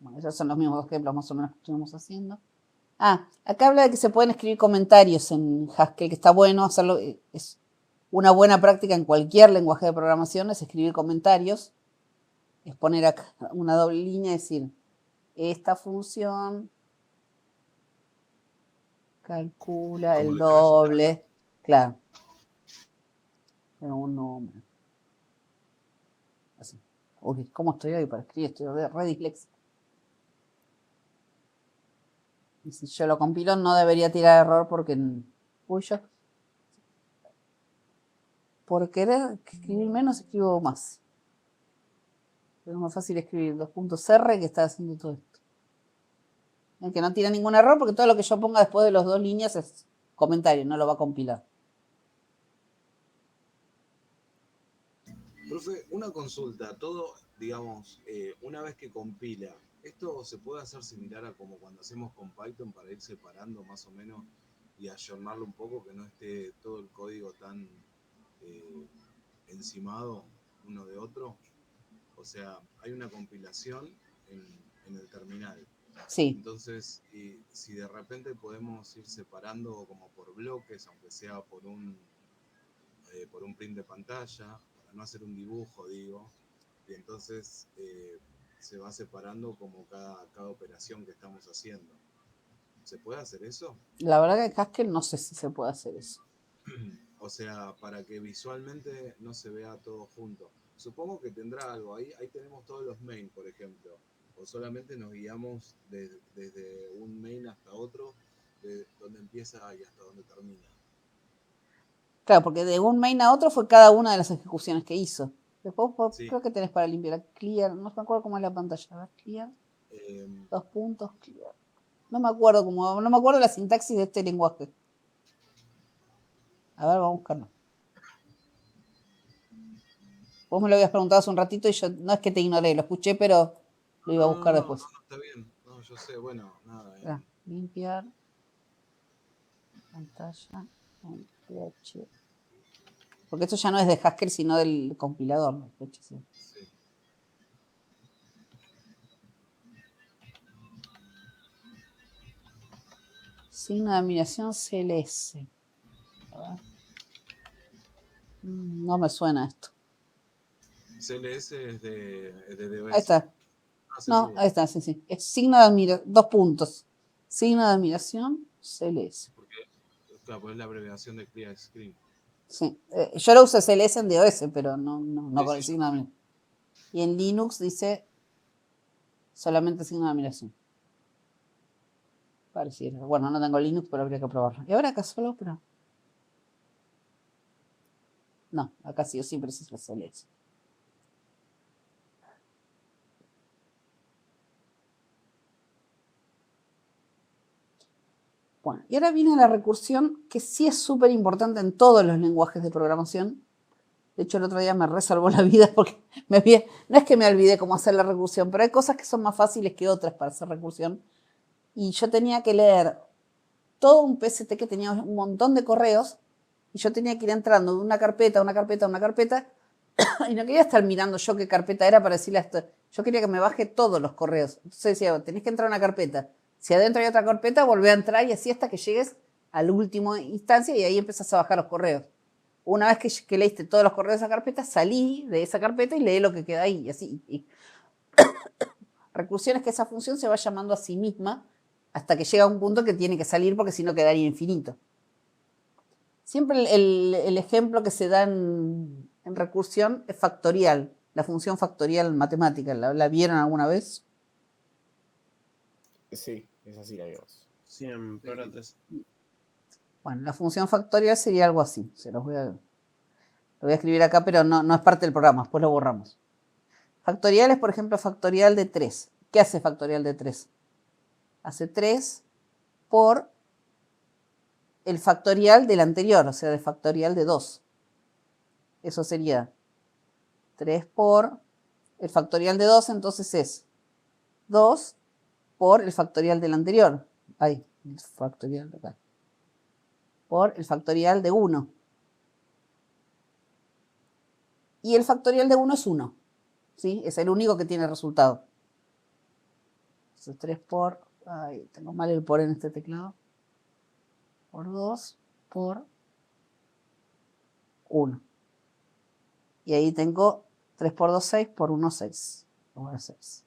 Bueno, esos son los mismos ejemplos más o menos que estuvimos haciendo. Acá habla de que se pueden escribir comentarios en Haskell, que está bueno hacerlo. Es una buena práctica en cualquier lenguaje de programación, es escribir comentarios. Es poner acá una doble línea y decir, esta función calcula el doble. Claro. Pero un número. Así. Uy, ¿cómo estoy hoy para escribir? Estoy re disléxico. Y si yo lo compilo no debería tirar error porque... Uy, yo... Por querer escribir menos, escribo más. Pero es más fácil escribir 2 puntos R que está haciendo todo esto. El que no tira ningún error porque todo lo que yo ponga después de las 2 líneas es comentario, no lo va a compilar. Profe, una consulta. Todo, digamos, una vez que compila, ¿esto se puede hacer similar a como cuando hacemos con Python para ir separando más o menos y ayornarlo un poco, que no esté todo el código tan encimado uno de otro? O sea, hay una compilación en el terminal. Sí. Entonces, si de repente podemos ir separando como por bloques, aunque sea por un print de pantalla, para no hacer un dibujo, digo, y entonces se va separando como cada operación que estamos haciendo. ¿Se puede hacer eso? La verdad que en Haskell no sé si se puede hacer eso. O sea, para que visualmente no se vea todo junto. Supongo que tendrá algo. Ahí tenemos todos los main, por ejemplo. O solamente nos guiamos desde un main hasta otro, de donde empieza y hasta donde termina. Claro, porque de un main a otro fue cada una de las ejecuciones que hizo. Después Sí. creo que tenés para limpiar. Clear, no me acuerdo cómo es la pantalla. A ver, clear. 2 puntos, clear. No me acuerdo la sintaxis de este lenguaje. A ver, vamos a buscarlo. Vos me lo habías preguntado hace un ratito y yo no es que te ignoré, lo escuché, pero lo iba a buscar después. No, está bien. No, yo sé, bueno, nada. Limpiar. Pantalla. PH. Porque esto ya no es de Haskell, sino del compilador, ¿no? Sí. Signo de admiración CLS. No me suena esto. CLS es de DOS. Ahí está. No, ahí está, sí. Es signo de admiración, 2 puntos. Signo de admiración CLS. Porque, claro, pues es la abreviación de Clear Screen. Sí. Yo lo uso CLS en DOS, pero no Sí, con el signo de admiración. Y en Linux dice solamente signo de admiración. Pareciera. Bueno, no tengo Linux, pero habría que probarlo. Y ahora acá solo, pero... No, acá sí, yo siempre sí lo CLS. Bueno, y ahora viene la recursión, que sí es súper importante en todos los lenguajes de programación. De hecho, el otro día me resalvó la vida porque no es que me olvidé cómo hacer la recursión, pero hay cosas que son más fáciles que otras para hacer recursión. Y yo tenía que leer todo un PST que tenía un montón de correos y yo tenía que ir entrando de una carpeta a una carpeta a una carpeta y no quería estar mirando yo qué carpeta era para decirle esto. Yo quería que me baje todos los correos. Entonces decía, tenés que entrar a una carpeta. Si adentro hay otra carpeta, volvé a entrar y así hasta que llegues a la última instancia y ahí empezás a bajar los correos. Una vez que leíste todos los correos de esa carpeta, salí de esa carpeta y leí lo que queda ahí. Y así. Recursión es que esa función se va llamando a sí misma hasta que llega a un punto que tiene que salir porque si no quedaría infinito. Siempre el ejemplo que se da en recursión es factorial. La función factorial matemática. ¿La vieron alguna vez? Sí, esa sí la vimos. Siempre. Bueno, la función factorial sería algo así. Lo voy a escribir acá, pero no es parte del programa. Después lo borramos. Factorial es, por ejemplo, factorial de 3. ¿Qué hace factorial de 3? Hace 3 por el factorial del anterior, o sea, de factorial de 2. Eso sería 3 por el factorial de 2, entonces es 2 por el factorial del anterior. Ahí, el factorial de acá. Por el factorial de 1. Y el factorial de 1 es 1. ¿Sí? Es el único que tiene resultado. Entonces 3 por... Ay, tengo mal el por en este teclado. Por 2 por 1. Y ahí tengo 3 por 2, 6, por 1, 6. 6.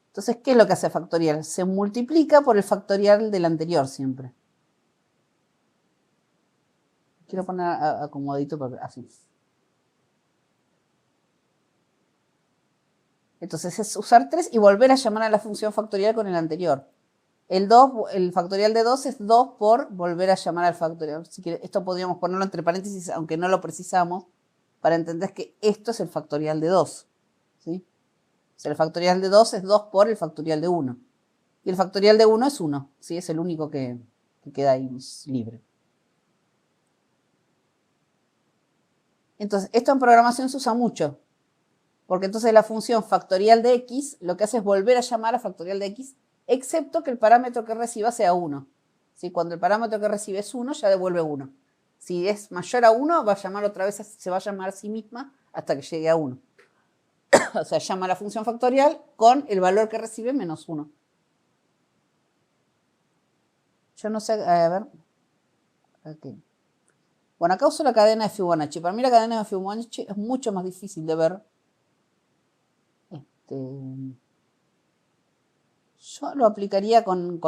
Entonces, ¿qué es lo que hace factorial? Se multiplica por el factorial del anterior siempre. Quiero poner acomodadito así. Entonces es usar 3 y volver a llamar a la función factorial con el anterior. El factorial de 2 es 2 por volver a llamar al factorial. Si quiere, esto podríamos ponerlo entre paréntesis, aunque no lo precisamos, para entender que esto es el factorial de 2. ¿Sí? O sea, el factorial de 2 es 2 por el factorial de 1. Y el factorial de 1 es 1. ¿Sí? Es el único que queda ahí libre. Entonces, esto en programación se usa mucho. Porque entonces la función factorial de x lo que hace es volver a llamar a factorial de x, excepto que el parámetro que reciba sea 1. ¿Sí? Cuando el parámetro que recibe es 1, ya devuelve 1. Si es mayor a 1, va a llamar otra vez, se va a llamar a sí misma hasta que llegue a 1. O sea, llama a la función factorial con el valor que recibe menos 1. Yo no sé, a ver. Okay. Bueno, acá uso la cadena de Fibonacci. Para mí la cadena de Fibonacci es mucho más difícil de ver. Yo lo aplicaría con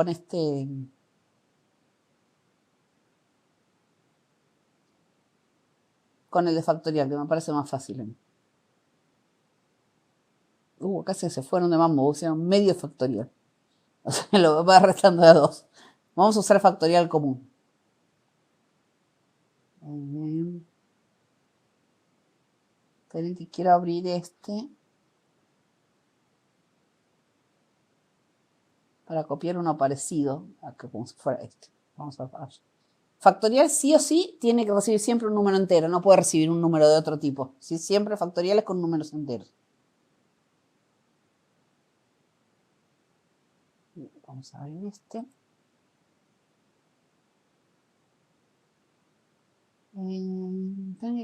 el de factorial, que me parece más fácil. Casi se fueron de mambo, usaron medio factorial. O sea, lo va restando de 2. Vamos a usar factorial común. Esperen que quiero abrir este para copiar uno parecido a que como si fuera este. Vamos a ver. Factorial sí o sí tiene que recibir siempre un número entero, no puede recibir un número de otro tipo. ¿Sí? Siempre factorial es con números enteros. Vamos a abrir este.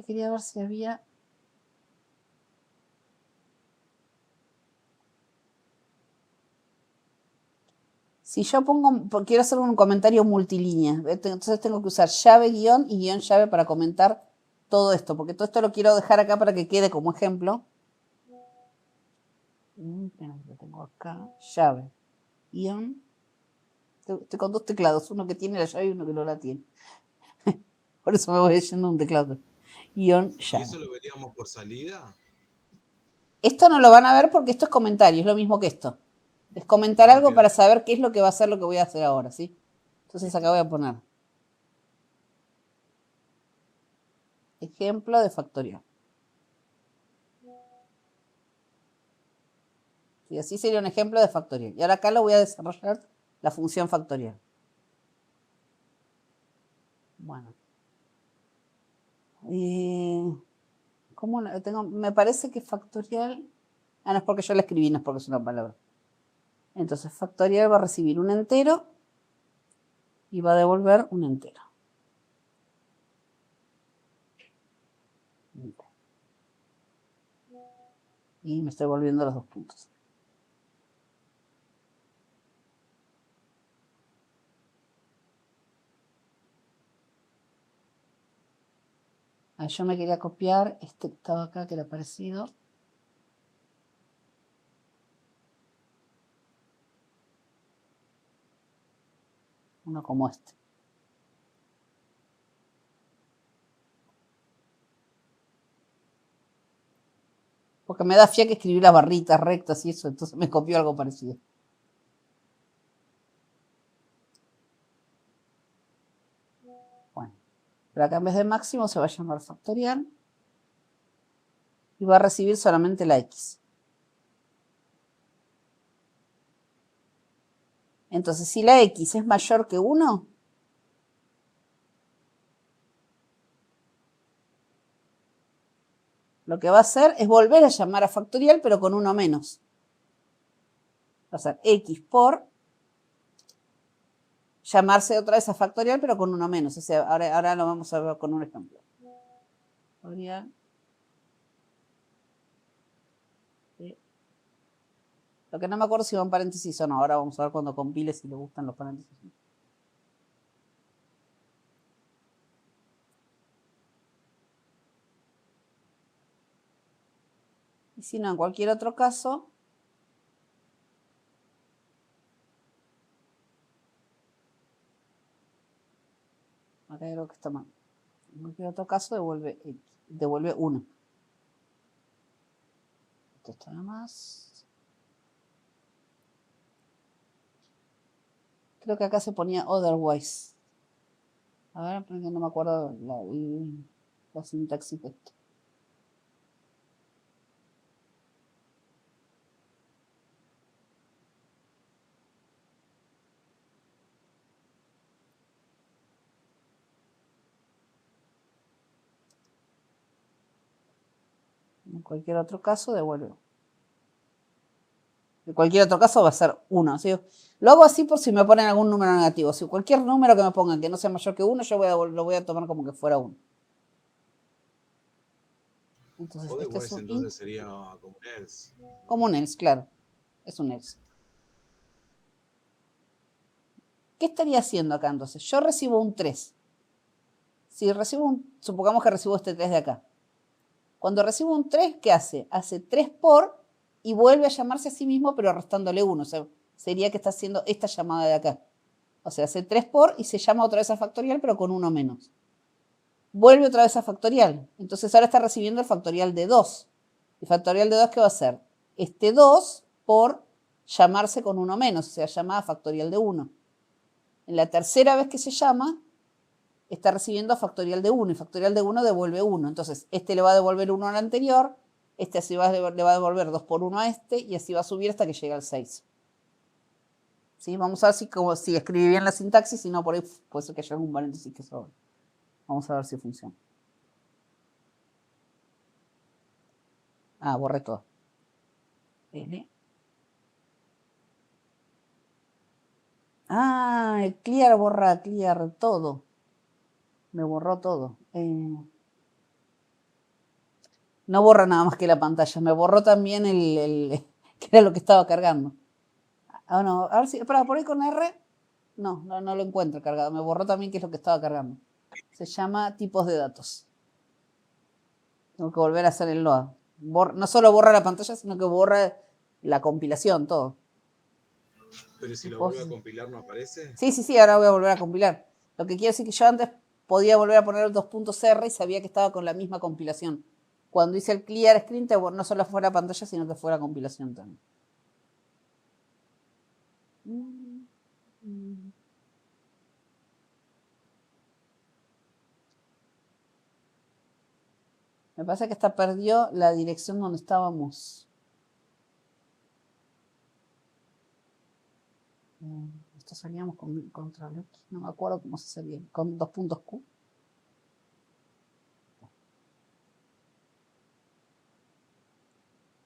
Quería ver si había... Si yo quiero hacer un comentario multilínea, entonces tengo que usar llave guión y guión llave para comentar todo esto, porque todo esto lo quiero dejar acá para que quede como ejemplo. Lo tengo acá, llave, guión. Estoy con dos teclados, uno que tiene la llave y uno que no la tiene. Por eso me voy leyendo un teclado. Guión, llave. ¿Y eso lo veríamos por salida? Esto no lo van a ver porque esto es comentario, es lo mismo que esto. Es comentar algo para saber qué es lo que va a hacer lo que voy a hacer ahora, ¿sí? Entonces acá voy a poner ejemplo de factorial. Y así sería un ejemplo de factorial. Y ahora acá lo voy a desarrollar la función factorial. Bueno. ¿Cómo tengo? Me parece que factorial... Ah, no es porque yo la escribí, no es porque es una palabra. Entonces factorial va a recibir un entero y va a devolver un entero. Y me estoy volviendo a los dos puntos. Yo me quería copiar este que estaba acá, que era parecido. Uno como este. Porque me da fiaca escribir las barritas rectas y eso, entonces me copió algo parecido. Bueno, pero acá en vez de máximo se va a llamar factorial y va a recibir solamente la x. Entonces, si la x es mayor que 1, lo que va a hacer es volver a llamar a factorial, pero con uno menos. Va a ser x por llamarse otra vez a factorial, pero con uno menos. O sea, ahora lo vamos a ver con un ejemplo. Factorial. Lo que no me acuerdo si van paréntesis o no. Ahora vamos a ver cuando compile si le gustan los paréntesis. Y si no, en cualquier otro caso, acá creo que está mal. En cualquier otro caso devuelve 1. Esto está de más. Creo que acá se ponía otherwise. A ver, porque no me acuerdo la sintaxis de esto. En cualquier otro caso, devuelve. En cualquier otro caso va a ser 1. ¿Sí? Lo hago así por si me ponen algún número negativo. Si cualquier número que me pongan que no sea mayor que 1, yo lo voy a tomar como que fuera 1. Entonces, este es un entonces sería como un else. Como un else, claro. Es un else. ¿Qué estaría haciendo acá entonces? Yo recibo un 3. Si recibo supongamos que recibo este 3 de acá. Cuando recibo un 3, ¿qué hace? Hace 3 por y vuelve a llamarse a sí mismo, pero restándole 1. O sea, sería que está haciendo esta llamada de acá. O sea, hace 3 por y se llama otra vez a factorial, pero con 1 menos. Vuelve otra vez a factorial. Entonces ahora está recibiendo el factorial de 2. ¿El factorial de 2 qué va a hacer? Este 2 por llamarse con 1 menos, o sea, llamada factorial de 1. En la tercera vez que se llama, está recibiendo factorial de 1 y factorial de 1 devuelve 1. Entonces, este le va a devolver 1 al anterior, este así le va a devolver 2 por 1 a este y así va a subir hasta que llegue al 6. ¿Sí? Vamos a ver si escribí bien la sintaxis, si no, por ahí puede ser que haya algún paréntesis que sobre. Vamos a ver si funciona. Borré todo. L. El clear borra, clear todo. Me borró todo. No borra nada más que la pantalla. Me borró también que era lo que estaba cargando. No, a ver si. Espera, por ahí con R. No lo encuentro cargado. Me borró también qué es lo que estaba cargando. Se llama tipos de datos. Tengo que volver a hacer el load. No solo borra la pantalla, sino que borra la compilación, todo. Pero si lo vuelve a compilar, ¿no aparece? Sí, ahora voy a volver a compilar. Lo que quiero decir que yo antes podía volver a poner el 2.R y sabía que estaba con la misma compilación. Cuando hice el clear screen, no solo fue la pantalla, sino que fue la compilación también. Me parece que esta perdió la dirección donde estábamos. Esto salíamos con control X. No me acuerdo cómo se salía. Con 2 puntos Q.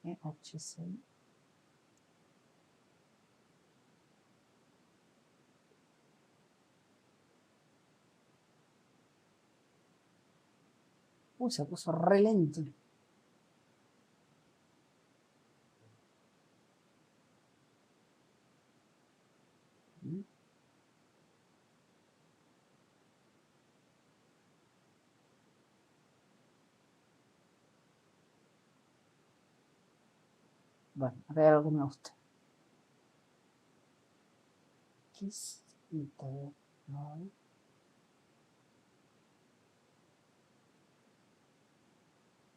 H6. Se puso re lento. Bueno, a ver algo me gusta.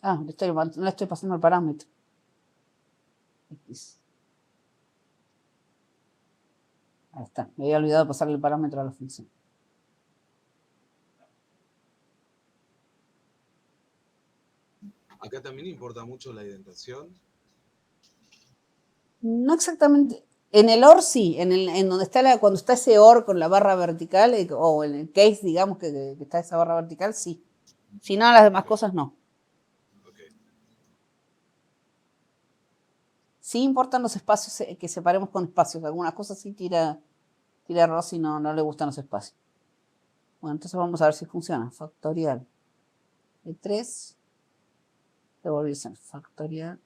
No le estoy pasando el parámetro. X. Ahí está. Me había olvidado pasarle el parámetro a la función. Acá también importa mucho la indentación. No exactamente. En el OR sí, en donde está cuando está ese OR con la barra vertical, o en el case, digamos, que está esa barra vertical, sí. Si no, las demás cosas no. Okay. Sí importan los espacios, que separemos con espacios. Algunas cosas sí tira error si no le gustan los espacios. Bueno, entonces vamos a ver si funciona. Factorial de 3. Devolviesen. Factorial.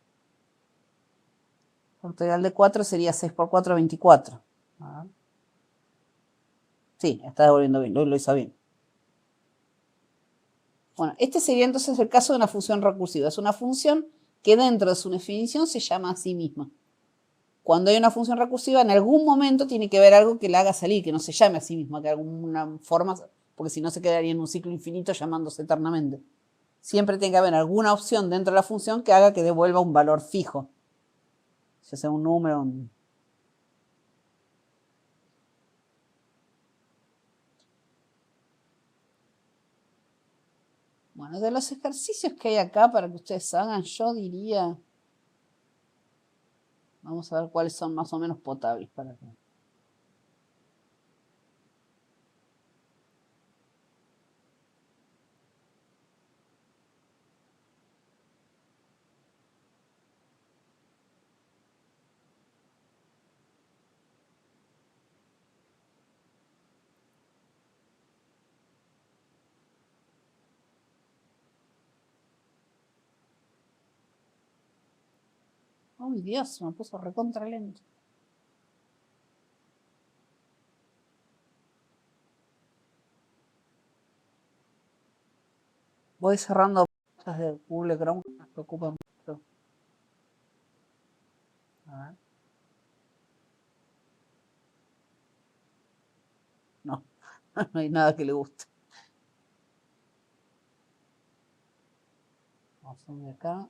Factorial de 4 sería 6 por 4, 24. Sí, está devolviendo bien, lo hizo bien. Bueno, este sería entonces el caso de una función recursiva. Es una función que dentro de su definición se llama a sí misma. Cuando hay una función recursiva, en algún momento tiene que haber algo que la haga salir, que no se llame a sí misma, que alguna forma, porque si no se quedaría en un ciclo infinito llamándose eternamente. Siempre tiene que haber alguna opción dentro de la función que haga que devuelva un valor fijo. Ya sea un número, Bueno, de los ejercicios que hay acá para que ustedes hagan, yo diría... Vamos a ver cuáles son más o menos potables para acá. Ay, Dios, me puso recontra lento. Voy cerrando cosas de Google Chrome que me preocupan mucho. A ver. No, no hay nada que le guste. Vamos a ver acá.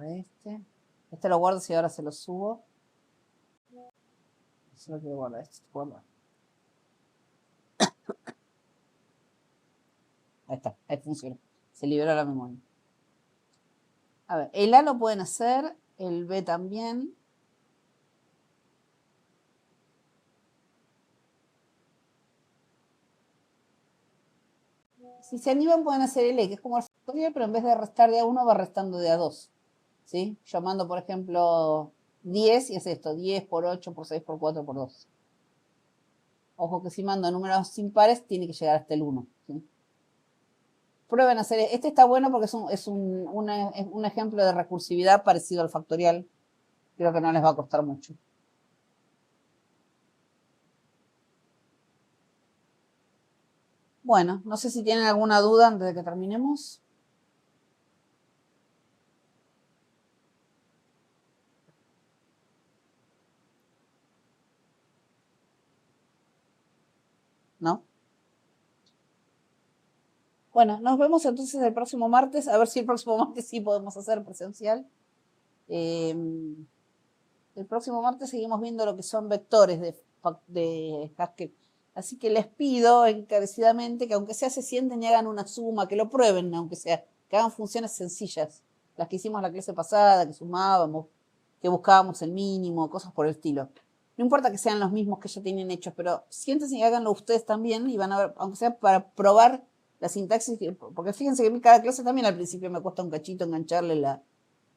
Este. Este lo guardo si ahora se lo subo. Eso lo quiero guardar. Este guarda. Ahí está, ahí funciona. Se liberó la memoria. A ver, el A lo pueden hacer, el B también. Si se animan pueden hacer el E, que es como el factorial, pero en vez de restar de A1 va restando de A2. ¿Sí? Llamando, por ejemplo, 10 y es esto, 10 por 8 por 6 por 4 por 2. Ojo que si mando números impares tiene que llegar hasta el 1. ¿Sí? Prueben a hacer, este está bueno porque es un ejemplo de recursividad parecido al factorial. Creo que no les va a costar mucho. Bueno, no sé si tienen alguna duda antes de que terminemos. ¿No? Bueno, nos vemos entonces el próximo martes. A ver si el próximo martes sí podemos hacer presencial. El próximo martes seguimos viendo lo que son vectores de Haskell. Así que les pido encarecidamente que aunque sea se sienten y hagan una suma, que lo prueben, aunque sea, que hagan funciones sencillas. Las que hicimos la clase pasada, que sumábamos, que buscábamos el mínimo, cosas por el estilo. No importa que sean los mismos que ya tienen hechos, pero siéntense y háganlo ustedes también y van a ver, aunque sea para probar la sintaxis, porque fíjense que a mí cada clase también al principio me cuesta un cachito engancharle la...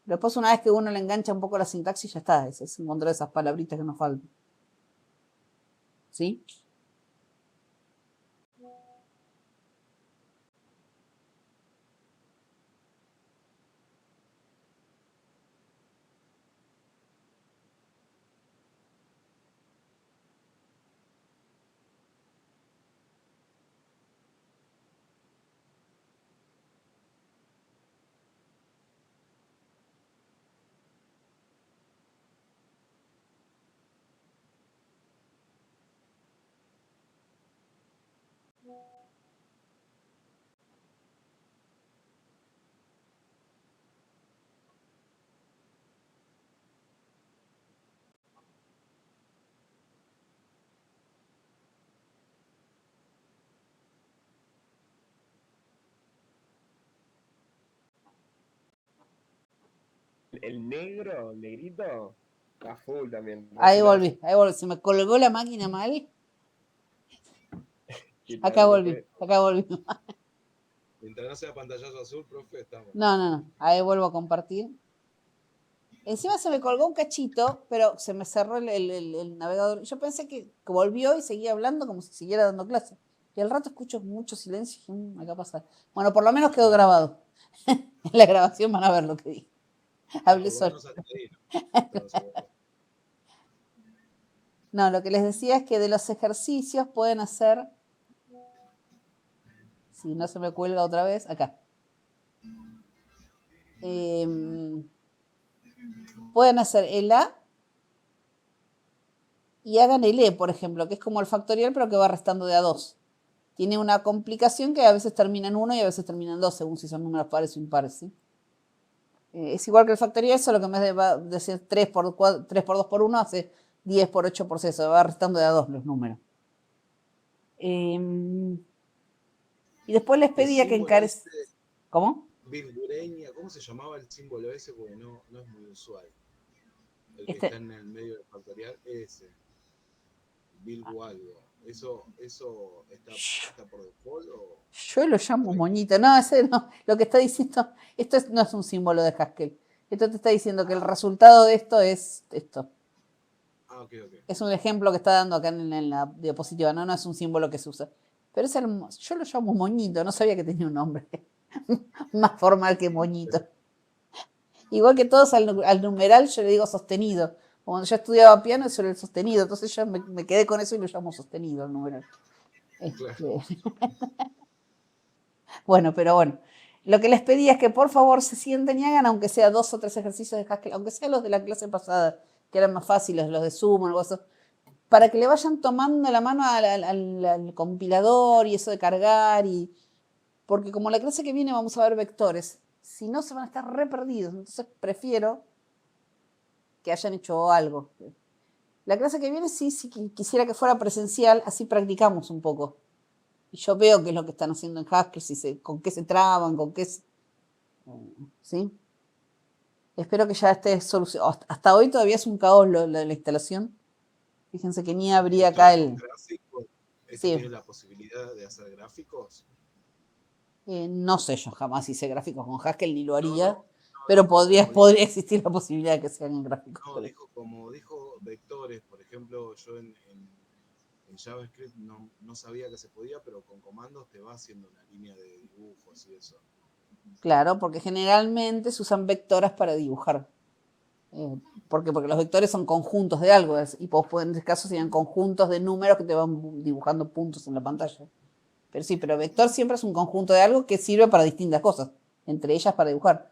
Después una vez que uno le engancha un poco la sintaxis ya está, es encontrar esas palabritas que nos faltan. ¿Sí? El negro, negrito, a full también. Ahí volví. Se me colgó la máquina mal. Acá volví. Mientras no sea pantallazo azul, profe, estamos. No. Ahí vuelvo a compartir. Encima se me colgó un cachito, pero se me cerró el navegador. Yo pensé que volvió y seguía hablando como si siguiera dando clase. Y al rato escucho mucho silencio y dije, acá pasa. Bueno, por lo menos quedó grabado. En la grabación van a ver lo que dije. Hablé solo. No, lo que les decía es que de los ejercicios pueden hacer, si no se me cuelga otra vez, acá. Pueden hacer el A y hagan el E, por ejemplo, que es como el factorial, pero que va restando de a 2. Tiene una complicación que a veces termina en 1 y a veces termina en 2, según si son números pares o impares, ¿sí? Es igual que el factorial, solo que en vez de ser 3 por 2 por 1, hace 10 por 8 por 6, se va restando de a 2 los números. Y después les pedía que encarezcan. ¿Cómo? Bilgureña, ¿cómo se llamaba el símbolo ese? Porque no es muy usual. El que está en el medio del factorial, ese. Bilgu algo. ¿Eso está por default o...? Yo lo llamo moñito. No, ese no. Lo que está diciendo, esto no es un símbolo de Haskell. Esto te está diciendo que el resultado de esto es esto. Ok. Es un ejemplo que está dando acá en la diapositiva. No es un símbolo que se usa. Pero es hermoso. Yo lo llamo moñito. No sabía que tenía un nombre más formal que moñito. Igual que todos al numeral yo le digo sostenido. Cuando yo estudiaba piano eso era el sostenido. Entonces yo me quedé con eso y lo llamo sostenido al numeral. Claro. Bueno. Lo que les pedí es que por favor se sienten y hagan, aunque sea 2 o 3 ejercicios de Haskell, aunque sean los de la clase pasada, que eran más fáciles, los de Sumo, algo así, para que le vayan tomando la mano al compilador y eso de cargar. Porque como la clase que viene vamos a ver vectores, si no se van a estar re perdidos. Entonces prefiero que hayan hecho algo. La clase que viene sí quisiera que fuera presencial, así practicamos un poco. Y yo veo qué es lo que están haciendo en Haskell, con qué se traban, con qué... ¿Sí? Espero que ya esté solucionado. Hasta hoy todavía es un caos la instalación. Fíjense que ni abría acá el... ¿Esto tiene la posibilidad de hacer gráficos? No sé, yo jamás hice gráficos con Haskell ni lo haría, pero podría existir la posibilidad de que sean en gráficos. No, como dijo vectores, por ejemplo, yo en JavaScript no sabía que se podía, pero con comandos te va haciendo una línea de dibujos y eso. Claro, porque generalmente se usan vectoras para dibujar. Porque los vectores son conjuntos de algo, y en este caso serían conjuntos de números que te van dibujando puntos en la pantalla. Pero sí, pero vector siempre es un conjunto de algo que sirve para distintas cosas, entre ellas para dibujar.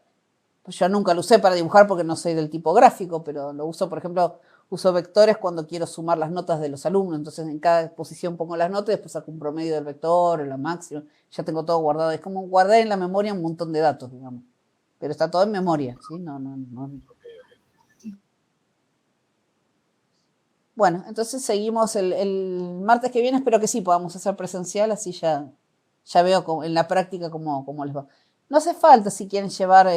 Pues yo nunca lo usé para dibujar porque no soy del tipo gráfico, pero lo uso, por ejemplo, uso vectores cuando quiero sumar las notas de los alumnos. Entonces en cada posición pongo las notas y después saco un promedio del vector, la máxima. Ya tengo todo guardado. Es como guardar en la memoria un montón de datos, digamos. Pero está todo en memoria, ¿sí? No. Bueno, entonces seguimos el martes que viene. Espero que sí podamos hacer presencial, así ya veo en la práctica cómo les va. No hace falta si quieren llevar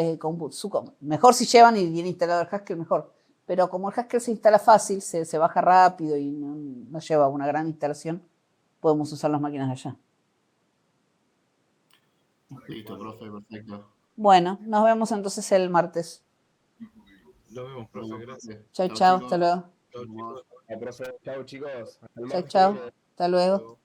mejor si llevan y viene instalado el Haskell, mejor. Pero como el Haskell se instala fácil, se baja rápido y no lleva una gran instalación, podemos usar las máquinas de allá. Listo, profe, perfecto. Bueno, nos vemos entonces el martes. Nos vemos, profe, gracias. Chau, hasta luego. Chau, chicos. Chao, chicos. Hasta el Chau, martes que viene. hasta luego.